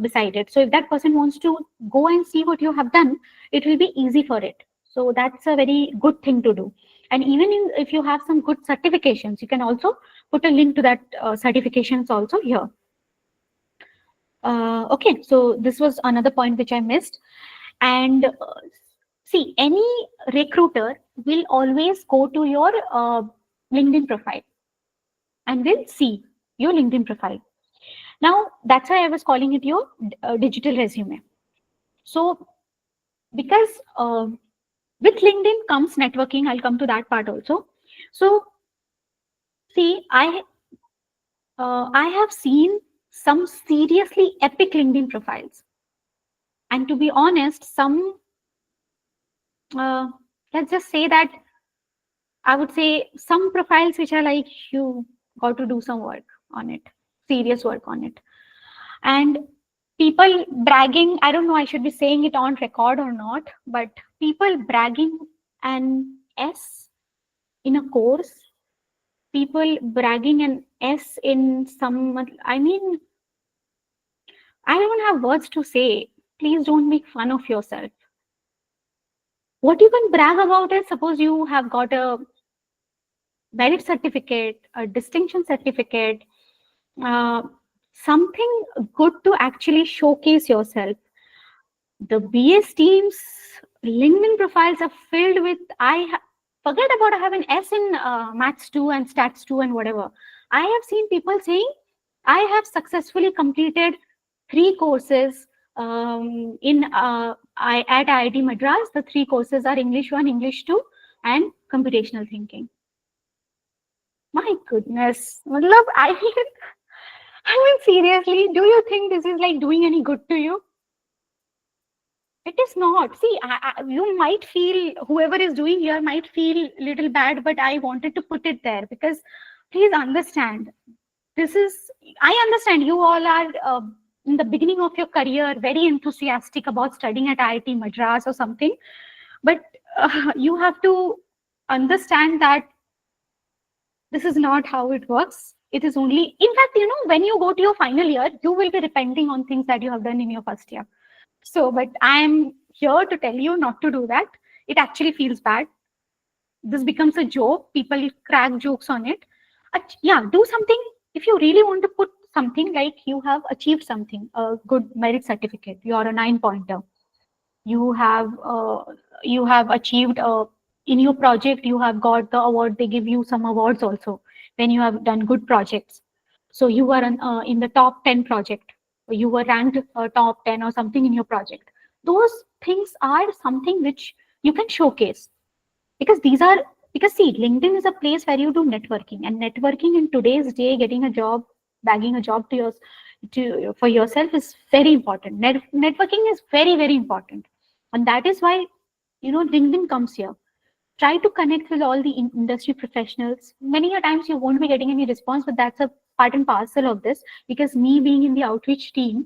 beside it. So if that person wants to go and see what you have done, it will be easy for it. So that's a very good thing to do. And even if you have some good certifications, you can also put a link to that certifications also here. Okay, so this was another point which I missed. And see, any recruiter will always go to your LinkedIn profile and we'll see your LinkedIn profile. Now, that's why I was calling it your digital resume. So, because with LinkedIn comes networking, I'll come to that part also. So, see, I have seen some seriously epic LinkedIn profiles, and to be honest, some uh, let's just say that I would say some profiles which are like you got to do some work on it, serious work on it. And people bragging, I don't know, I should be saying it on record or not, but people bragging an S in a course, people bragging an S in some, I mean, I don't have words to say. Please don't make fun of yourself. What you can brag about is suppose you have got a merit certificate, a distinction certificate, uh, something good to actually showcase yourself. The BS teams LinkedIn profiles are filled with forget about I have an S in maths 2 and stats 2 and whatever. I have seen people saying I have successfully completed 3 courses in at IIT Madras. The 3 courses are English 1, English 2 and computational thinking. My goodness. Matlab, I mean seriously, do you think this is like doing any good to you? It is not. See, you might feel, whoever is doing here might feel little bad, but I wanted to put it there because please understand, this is, I understand you all are in the beginning of your career, very enthusiastic about studying at IIT Madras or something, but you have to understand that this is not how it works. It is only, in fact, you know, when you go to your final year, you will be repenting on things that you have done in your first year. So, but I'm here to tell you not to do that. It actually feels bad. This becomes a joke. People crack jokes on it. Yeah, do something. If you really want to put something like you have achieved something, a good merit certificate, you are a 9 pointer. You have achieved in your project. You have got the award. They give you some awards also when you have done good projects. So you are in the top 10 project. You were ranked top 10 or something in your project. Those things are something which you can showcase because these are, because see, LinkedIn is a place where you do networking, and networking in today's day, getting a job, bagging a job for yourself is very important. Networking is very, very important, and that is why, you know, LinkedIn comes here. Try to connect with all the industry professionals. Many a times you won't be getting any response, but that's a part and parcel of this, because me being in the outreach team,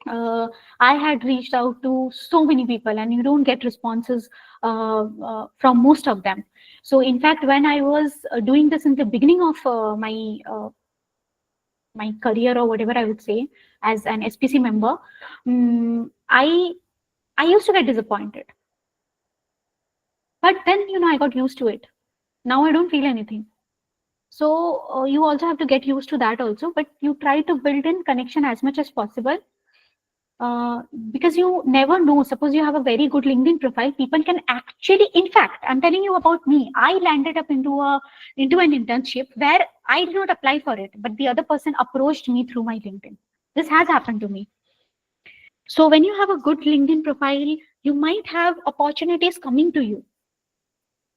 I had reached out to so many people, and you don't get responses from most of them. So, in fact, when I was doing this in the beginning of my career, or whatever I would say, as an SPC member, I used to get disappointed. But then, you know, I got used to it. Now I don't feel anything. So you also have to get used to that also. But you try to build in connection as much as possible. Because you never know. Suppose you have a very good LinkedIn profile, people can actually, in fact, I'm telling you about me. I landed up into an internship where I did not apply for it, but the other person approached me through my LinkedIn. This has happened to me. So when you have a good LinkedIn profile, you might have opportunities coming to you.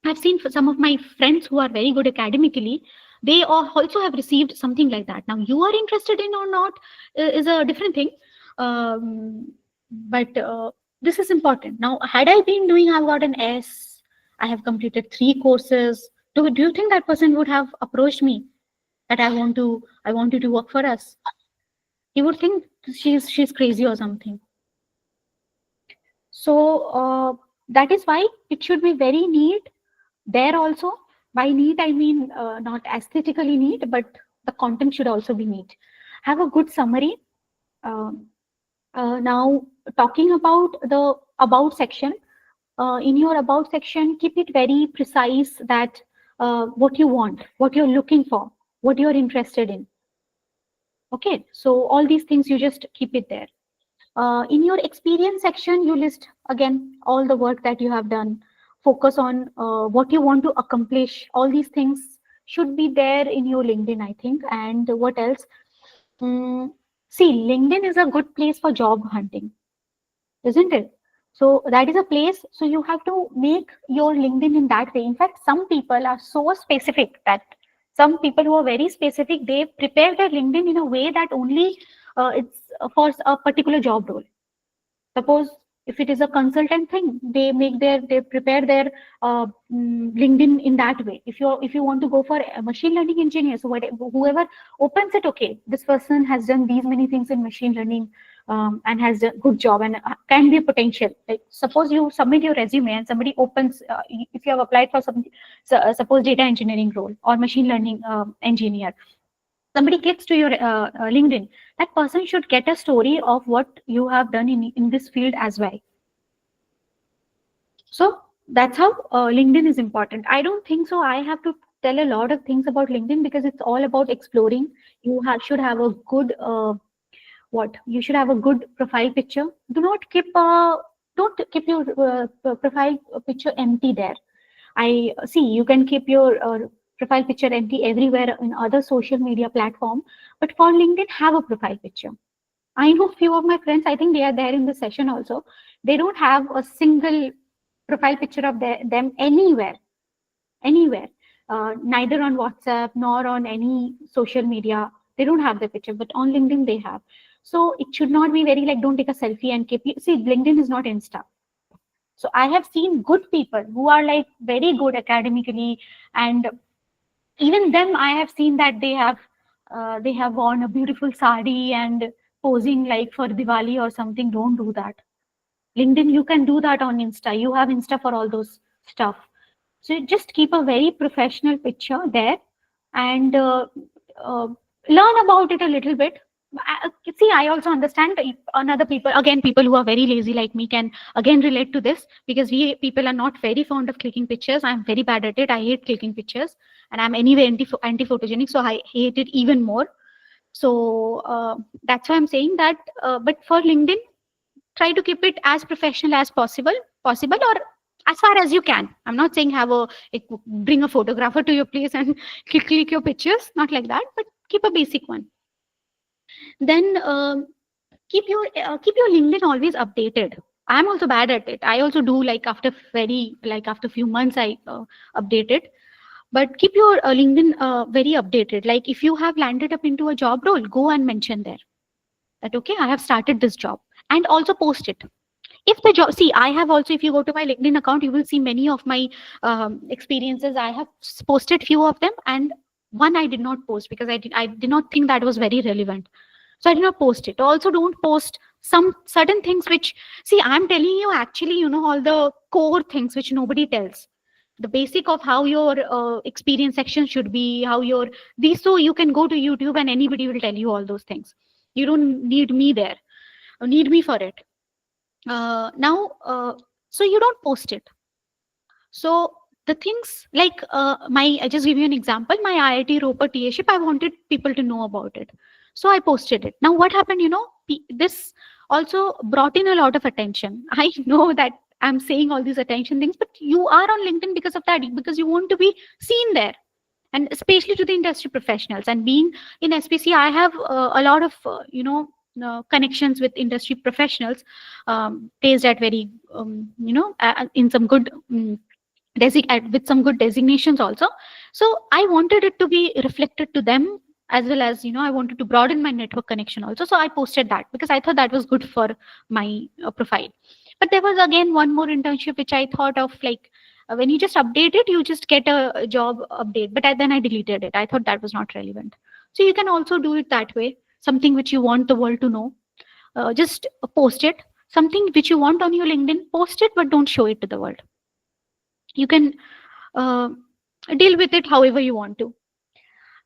I've seen some of my friends who are very good academically, they also have received something like that. Now, you are interested in or not is a different thing. But this is important. Now, had I been doing, I've got an S, I have completed 3 courses. Do you think that person would have approached me that I want you to work for us? He would think she's crazy or something. So that is why it should be very neat. There also, by neat, I mean not aesthetically neat, but the content should also be neat. Have a good summary. Um, now, talking about the about section, in your about section, keep it very precise that what you want, what you're looking for, what you're interested in. Okay, so all these things you just keep it there. In your experience section, you list again all the work that you have done. Focus on what you want to accomplish. All these things should be there in your LinkedIn, I think. And what else? Mm, See, LinkedIn is a good place for job hunting, isn't it? So that is a place. So you have to make your LinkedIn in that way. In fact, some people are so specific that some people who are very specific, they prepare their LinkedIn in a way that only it's for a particular job role. Suppose if it is a consultant thing, they prepare their LinkedIn in that way. If you want to go for a machine learning engineer, so whoever opens it, okay, this person has done these many things in machine learning, and has done good job and can be a potential. Like suppose you submit your resume and somebody opens, if you have applied for some, suppose data engineering role or machine learning engineer, somebody gets to your LinkedIn, that person should get a story of what you have done in this field as well. So that's how LinkedIn is important. I don't think so I have to tell a lot of things about LinkedIn because it's all about exploring. Should have a good what you should have a good profile picture. Do not keep don't keep your profile picture empty there. I see you can keep your profile picture empty everywhere in other social media platform, but for LinkedIn, have a profile picture. I know few of my friends, I think they are there in the session also. They don't have a single profile picture of them anywhere, neither on WhatsApp nor on any social media. They don't have the picture, but on LinkedIn they have. So it should not be very like don't take a selfie and keep. See, LinkedIn is not Insta. So I have seen good people who are like very good academically, and even them I have seen that they have worn a beautiful sari and posing like for Diwali or something. Don't do that. LinkedIn, you can do that on Insta. You have Insta for all those stuff. So you just keep a very professional picture there and uh, learn about it a little bit. See, I also understand another people, again, people who are very lazy like me can again relate to this because we people are not very fond of clicking pictures. I'm very bad at it. I hate clicking pictures and I'm anyway anti-photogenic, so I hate it even more. So that's why I'm saying that. But for LinkedIn, try to keep it as professional as possible, or as far as you can. I'm not saying bring a photographer to your place and click your pictures, not like that, but keep a basic one. Then keep your LinkedIn always updated. I'm also bad at it. I also do like after few months I update it. But keep your LinkedIn very updated. Like if you have landed up into a job role, go and mention there that okay, I have started this job, and also post it. If the job, see, I have also, if you go to my LinkedIn account, you will see many of my experiences. I have posted few of them, and one I did not post because I did not think that was very relevant, so I did not post it. Also, don't post some certain things which, see, I'm telling you actually, all the core things which nobody tells, the basic of how your experience section should be, how your these, so you can go to YouTube and anybody will tell you all those things. You don't need me there, or need me for it. Now so you don't post it. So the things like I just give you an example. My IIT Roper TA-ship, I wanted people to know about it, so I posted it. Now what happened, this also brought in a lot of attention. I know that I'm saying all these attention things, but you are on LinkedIn because of that, because you want to be seen there, and especially to the industry professionals. And being in SPC, I have a lot of connections with industry professionals, based at very in some good with some good designations also. So I wanted it to be reflected to them, as well as I wanted to broaden my network connection also. So I posted that because I thought that was good for my profile. But there was again one more internship which I thought of, like, when you just update it, you just get a job update, but then I deleted it. I thought that was not relevant. So you can also do it that way. Something which you want the world to know, just post it. Something which you want on your LinkedIn, post it, but don't show it to the world. You can uh, deal with it however you want to.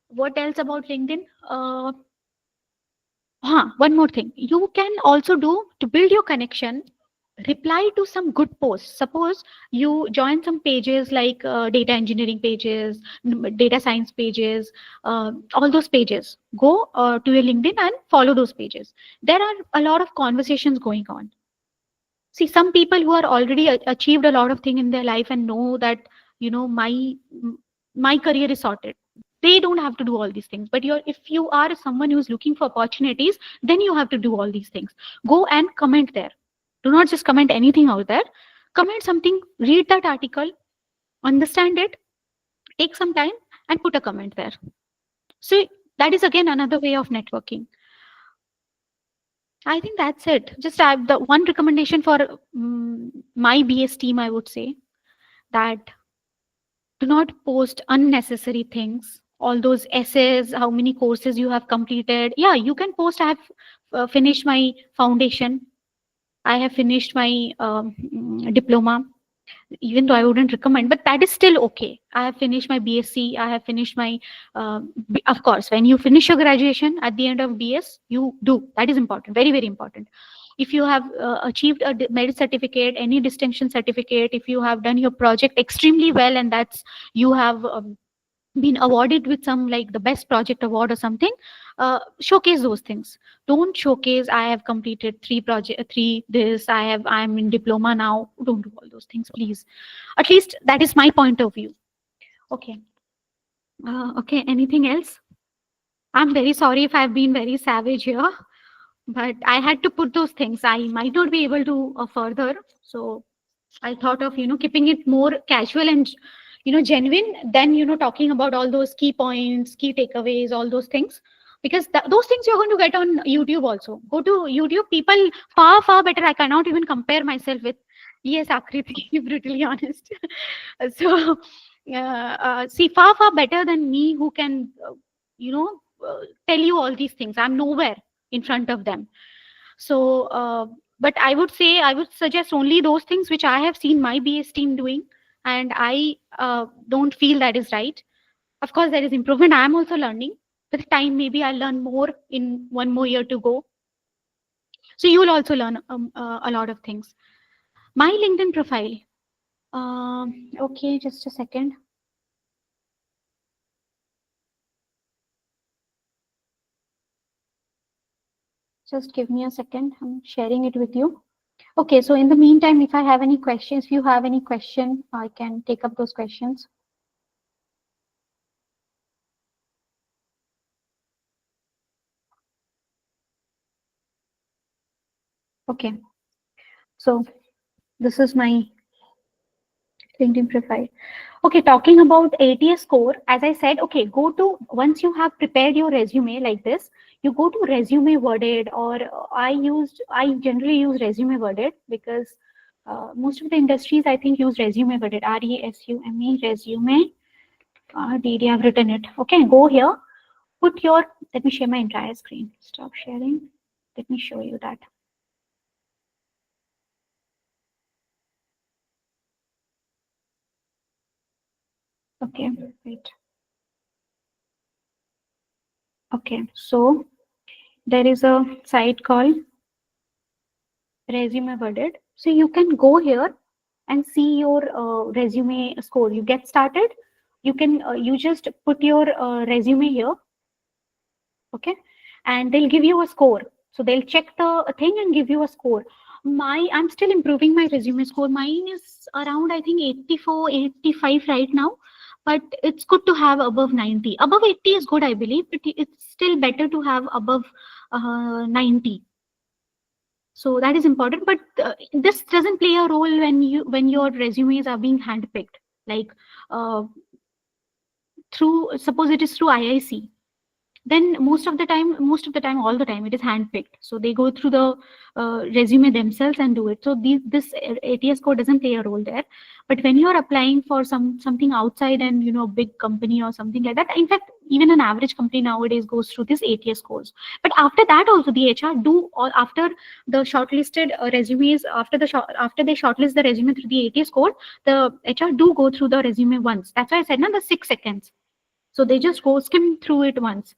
What else about LinkedIn? One more thing you can also do to build your connection: reply to some good posts. Suppose you join some pages like data engineering pages, data science pages, all those pages. Go to your LinkedIn and follow those pages. There are a lot of conversations going on. See, some people who are already achieved a lot of thing in their life and know that my career is sorted. They don't have to do all these things, but if you are someone who's looking for opportunities, then you have to do all these things. Go and comment there. Do not just comment anything out there. Comment something, read that article, understand it, take some time and put a comment there. So that is again another way of networking. I think that's it. Just the one recommendation for my BS team, I would say that do not post unnecessary things. All those essays, how many courses you have completed. Yeah, you can post, I have finished my foundation. I have finished my diploma, even though I wouldn't recommend, but that is still okay. I have finished my BSc. I have finished my, of course, when you finish your graduation at the end of BS, you do. That is important, very, very important. If you have achieved a merit certificate, any distinction certificate, if you have done your project extremely well, and that's you have been awarded with some like the best project award or something, showcase those things. Don't showcase I have completed three this, I'm in diploma now. Don't do all those things, please. At least that is my point of view. Okay. Okay, anything else? I'm very sorry if I've been very savage here, but I had to put those things. I might not be able to further, so I thought of, keeping it more casual and, genuine than, talking about all those key points, key takeaways, all those things. Because those things you're going to get on YouTube also. Go to YouTube, people far, far better. I cannot even compare myself with, yes, Akriti, to be brutally honest. So, see, far, far better than me who can, tell you all these things. I'm nowhere in front of them. So, but I would say, I would suggest only those things which I have seen my BS team doing, and I don't feel that is right. Of course, there is improvement. I am also learning. With time, maybe I'll learn more in one more year to go. So you will also learn a lot of things. My LinkedIn profile. Okay, just a second. Just give me a second. I'm sharing it with you. Okay, so in the meantime, if I have any questions, if you have any question, I can take up those questions. Okay, so this is my LinkedIn profile. Okay, talking about ATS score, as I said, okay, go to, once you have prepared your resume like this, you go to resume worded, or I generally use resume worded because most of the industries I think use resume worded, RESUME, resume, DD, I've written it. Okay, go here, put your, let me share my entire screen. Stop sharing. Let me show you that. Okay, wait. Okay, so there is a site called resume worded. So you can go here and see your resume score. You get started. You can you just put your resume here, okay, and they'll give you a score. So they'll check the thing and give you a score. I'm still improving my resume score. Mine is around, I think, 84, 85 right now, but it's good to have above 90. Above 80 is good, I believe, but it's still better to have above 90. So that is important, but this doesn't play a role when your resumes are being handpicked, like through, suppose it is through IIC, then most of the time, all the time, it is handpicked. So they go through the resume themselves and do it. So this ATS code doesn't play a role there. But when you are applying for something outside and, big company or something like that, in fact, even an average company nowadays goes through this ATS codes. But after that also, the HR do, or after the shortlisted resumes, after they shortlist the resume through the ATS code, the HR do go through the resume once. That's why I said, the 6 seconds. So they just go skim through it once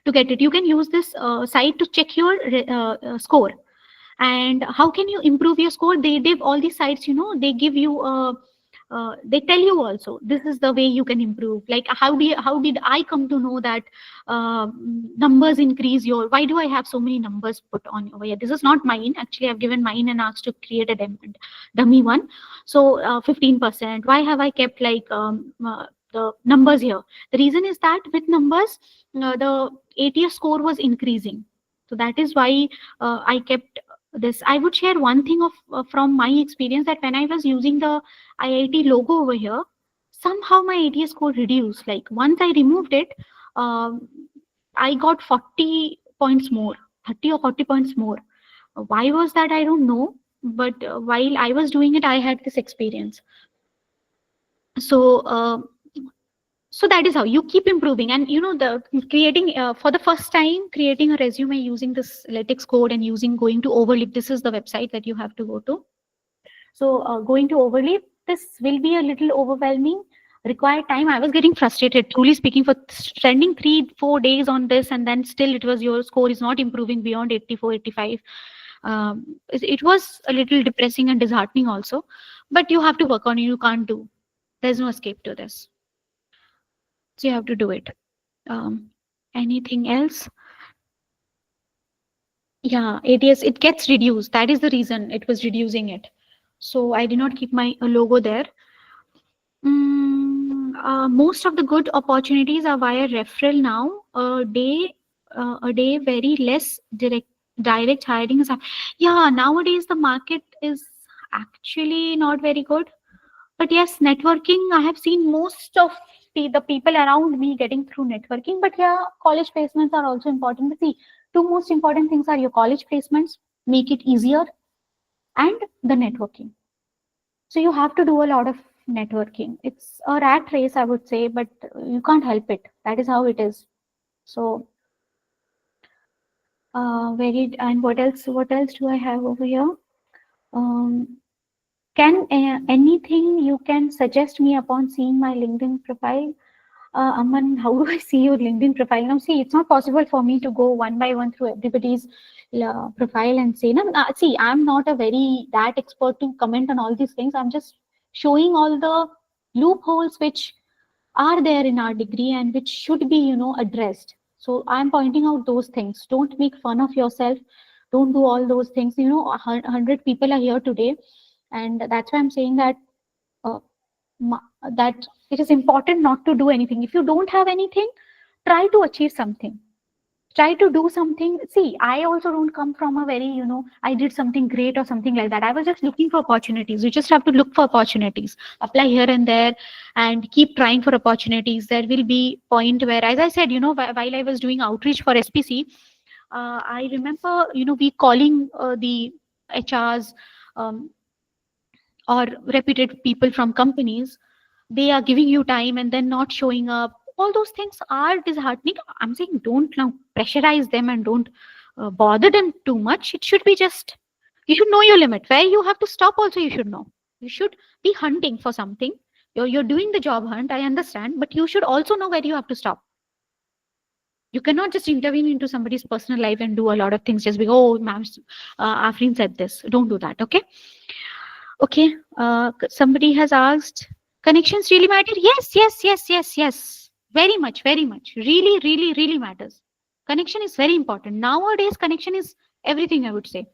to get it. You can use this site to check your score. And how can you improve your score? They've all these sites, they give you they tell you also this is the way you can improve. Like how did I come to know that numbers increase your, why do I have so many numbers put on over here? This is not mine, actually. I've given mine and asked to create a dummy one. So 15%, why have I kept like the numbers here. The reason is that with numbers, the ATS score was increasing. So that is why I kept this. I would share one thing of from my experience, that when I was using the IIT logo over here, somehow my ATS score reduced. Like once I removed it, um, I got 40 points more, 30 or 40 points more. Why was that? I don't know. But while I was doing it, I had this experience. So so that is how you keep improving. And you know, the creating for the first time, creating a resume using this latex code and using going to Overleaf, this is the website that you have to go to. So going to Overleaf, this will be a little overwhelming, required time. I was getting frustrated, truly speaking, for spending 3 4 days on this, and then still it was, your score is not improving beyond 84 85. It was a little depressing and disheartening also, but you have to work on it. You can't do, there's no escape to this, so you have to do it. um, Anything else? Yeah, ATS, it gets reduced. That is the reason it was reducing it. So I did not keep my logo there. Most of the good opportunities are via referral now. A day, very less direct hiring is. Yeah, nowadays the market is actually not very good. But yes, networking, I have seen most of the people around me getting through networking. But yeah, college placements are also important. But see, two most important things are your college placements, make it easier, and the networking. So you have to do a lot of networking. It's a rat race, I would say, but you can't help it. That is how it is. So, very, and what else? What else do I have over here? Um, can anything you can suggest me upon seeing my LinkedIn profile? Aman, how do I see your LinkedIn profile? Now, see, it's not possible for me to go one by one through everybody's profile and say, no, see, I'm not a very that expert to comment on all these things. I'm just showing all the loopholes which are there in our degree and which should be, you know, addressed. So I'm pointing out those things. Don't make fun of yourself. Don't do all those things. You know, 100 people are here today, and that's why I'm saying that. Uh, that it is important not to do anything. If you don't have anything, try to achieve something. Try to do something. See, I also don't come from a very, you know, I did something great or something like that. I was just looking for opportunities. You just have to look for opportunities, apply here and there, and keep trying for opportunities. There will be point where, as I said, you know, while I was doing outreach for SPC, I remember, you know, we calling the HRs, um, or reputed people from companies. They are giving you time and then not showing up. All those things are disheartening. I'm saying don't now pressurize them, and don't bother them too much. It should be just, you should know your limit. Where you have to stop also, you should know. You should be hunting for something. You're doing the job hunt, I understand, but you should also know where you have to stop. You cannot just intervene into somebody's personal life and do a lot of things just because, oh, ma'am, Afreen said this. Don't do that, okay? Okay, somebody has asked, connections really matter? Yes, yes, yes, yes, yes. Very much, very much. Really, really, really matters. Connection is very important. Nowadays, connection is everything, I would say.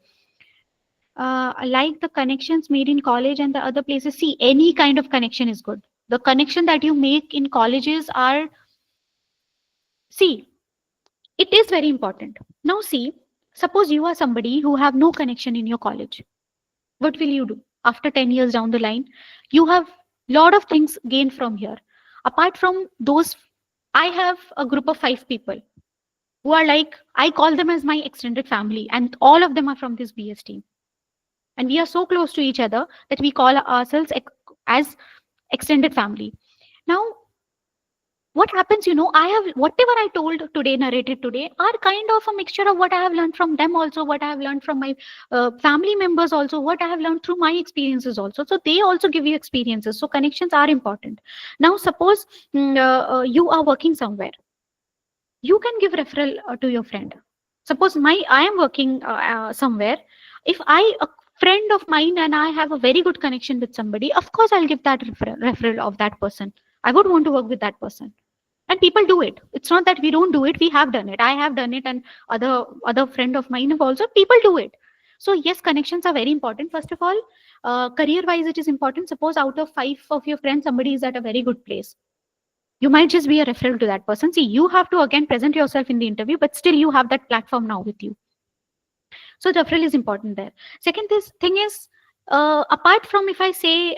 Like the connections made in college and the other places, see, any kind of connection is good. The connection that you make in colleges are, see, it is very important. Now, see, suppose you are somebody who have no connection in your college. What will you do after 10 years down the line? You have lot of things gained from here. Apart from those, I have a group of 5 people who are like, I call them as my extended family, and all of them are from this BS team, and we are so close to each other that we call ourselves as extended family. Now, what happens, you know, I have whatever I told today, narrated today, are kind of a mixture of what I have learned from them, also what I have learned from my family members, also what I have learned through my experiences also. So they also give you experiences. So connections are important. Now suppose you are working somewhere, you can give referral to your friend. Suppose I am working somewhere. If a friend of mine and I have a very good connection with somebody, of course I'll give that referral of that person. I would want to work with that person. And people do it. It's not that we don't do it. We have done it. I have done it, and other friend of mine have also. People do it. So yes, connections are very important. First of all, career wise, it is important. Suppose out of 5 of your friends, somebody is at a very good place. You might just be a referral to that person. See, you have to again present yourself in the interview, but still you have that platform now with you. So referral is important there. Second, this thing is, apart from, if I say,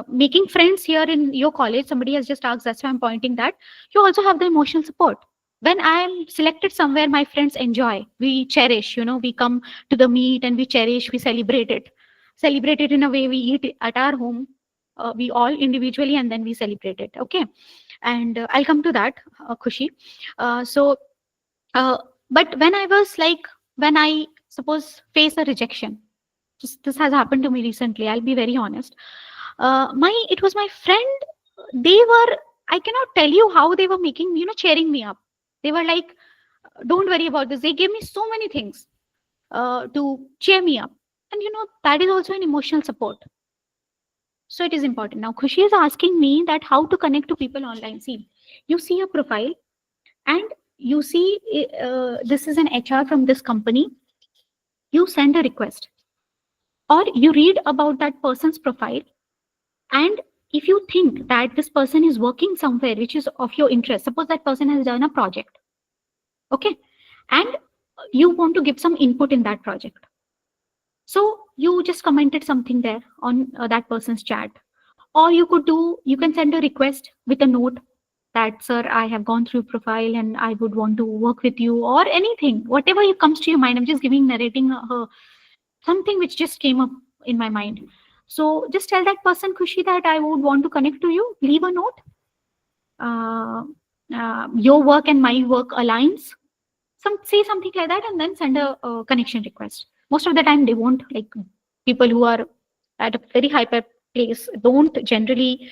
making friends here in your college, somebody has just asked, that's why I'm pointing that, you also have the emotional support. When I am selected somewhere, my friends enjoy, we cherish, we come to the meet and we cherish, we celebrate it in a way. We eat at our home, we all individually, and then we celebrate it. Okay. And I'll come to that, Khushi. So uh, but when I was like, when I suppose face a rejection, just this has happened to me recently. I'll be very honest. It was my friend. They were, I cannot tell you how they were making, cheering me up. They were like, "Don't worry about this." They gave me so many things to cheer me up, and that is also an emotional support. So it is important. Now, Khushi is asking me that how to connect to people online. See, you see a profile and you see this is an HR from this company. You send a request or you read about that person's profile, and if you think that this person is working somewhere which is of your interest, suppose that person has done a project, okay, and you want to give some input in that project, so you just commented something there on that person's chat, or you can send a request with a note that, sir, I have gone through profile and I would want to work with you, or anything, whatever comes to your mind. I'm just narrating something which just came up in my mind. So just tell that person, Khushi, that I would want to connect to you. Leave a note. Uh, your work and my work aligns. Say something like that, and then send a connection request. Most of the time, they won't, like, people who are at a very hyper place don't generally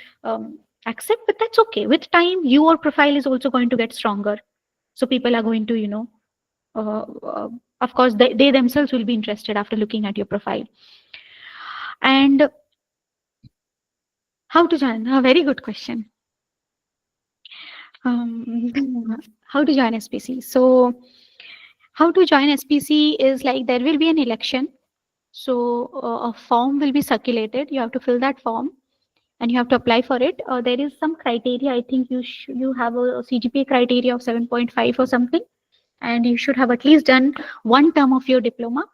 accept, but that's okay. With time, your profile is also going to get stronger. So people are going to, uh, uh, of course, they themselves will be interested after looking at your profile. And how to join? A very good question. Um, how to join SPC? So, how to join SPC is like, there will be an election. So, a form will be circulated. You have to fill that form and you have to apply for it. There is some criteria. I think you have a CGPA criteria of 7.5 or something, and you should have at least done one term of your diploma.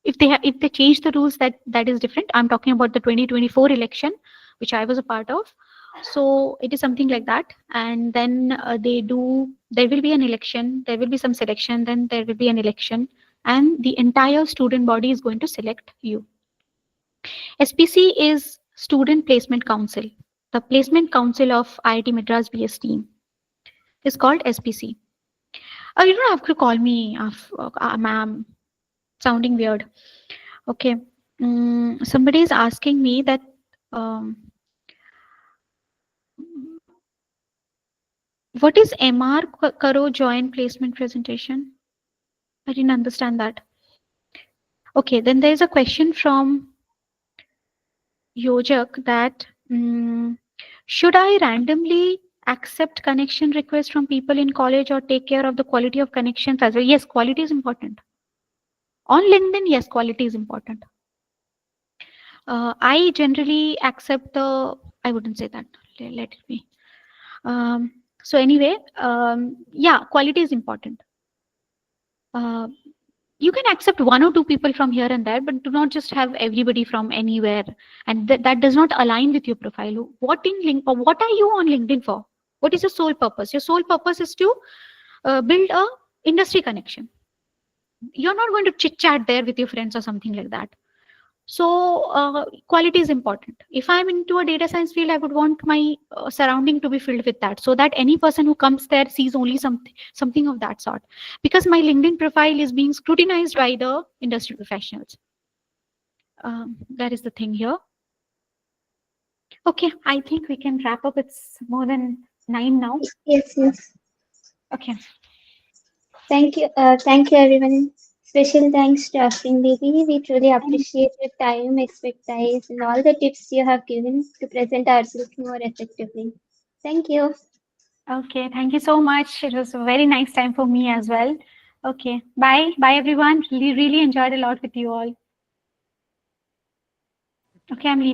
If they change the rules, that is different. I'm talking about the 2024 election, which I was a part of. So it is something like that. And then there will be an election, there will be some selection, then there will be an election, and the entire student body is going to select you. SPC is Student Placement Council. The Placement Council of IIT Madras BS team is called SPC. You don't have to call me ma'am, sounding weird. Okay. Somebody is asking me that, um, what is MR Karo Joint Placement Presentation? I didn't understand that. Okay, then there is a question from Yojak that, should I randomly accept connection requests from people in college or take care of the quality of connections as well? Yes, quality is important. On LinkedIn, yes, quality is important. I generally accept I wouldn't say that. Let it be. So anyway, yeah, quality is important. You can accept one or two people from here and there, but do not just have everybody from anywhere. And that does not align with your profile. What are you on LinkedIn for? What is your sole purpose? Your sole purpose is to build a industry connection. You're not going to chit chat there with your friends or something like that. So quality is important. If I'm into a data science field, I would want my surrounding to be filled with that, so that any person who comes there sees only something of that sort. Because my LinkedIn profile is being scrutinized by the industry professionals. That is the thing here. Okay, I think we can wrap up. It's more than 9 now.
Yes, yes.
Okay.
Thank you everyone. Special thanks to Afrin Devi. We truly appreciate your time, expertise, and all the tips you have given to present ourselves more effectively. Thank you.
Okay, thank you so much. It was a very nice time for me as well. Okay, bye. Bye, everyone. Really enjoyed a lot with you all. Okay, I'm leaving.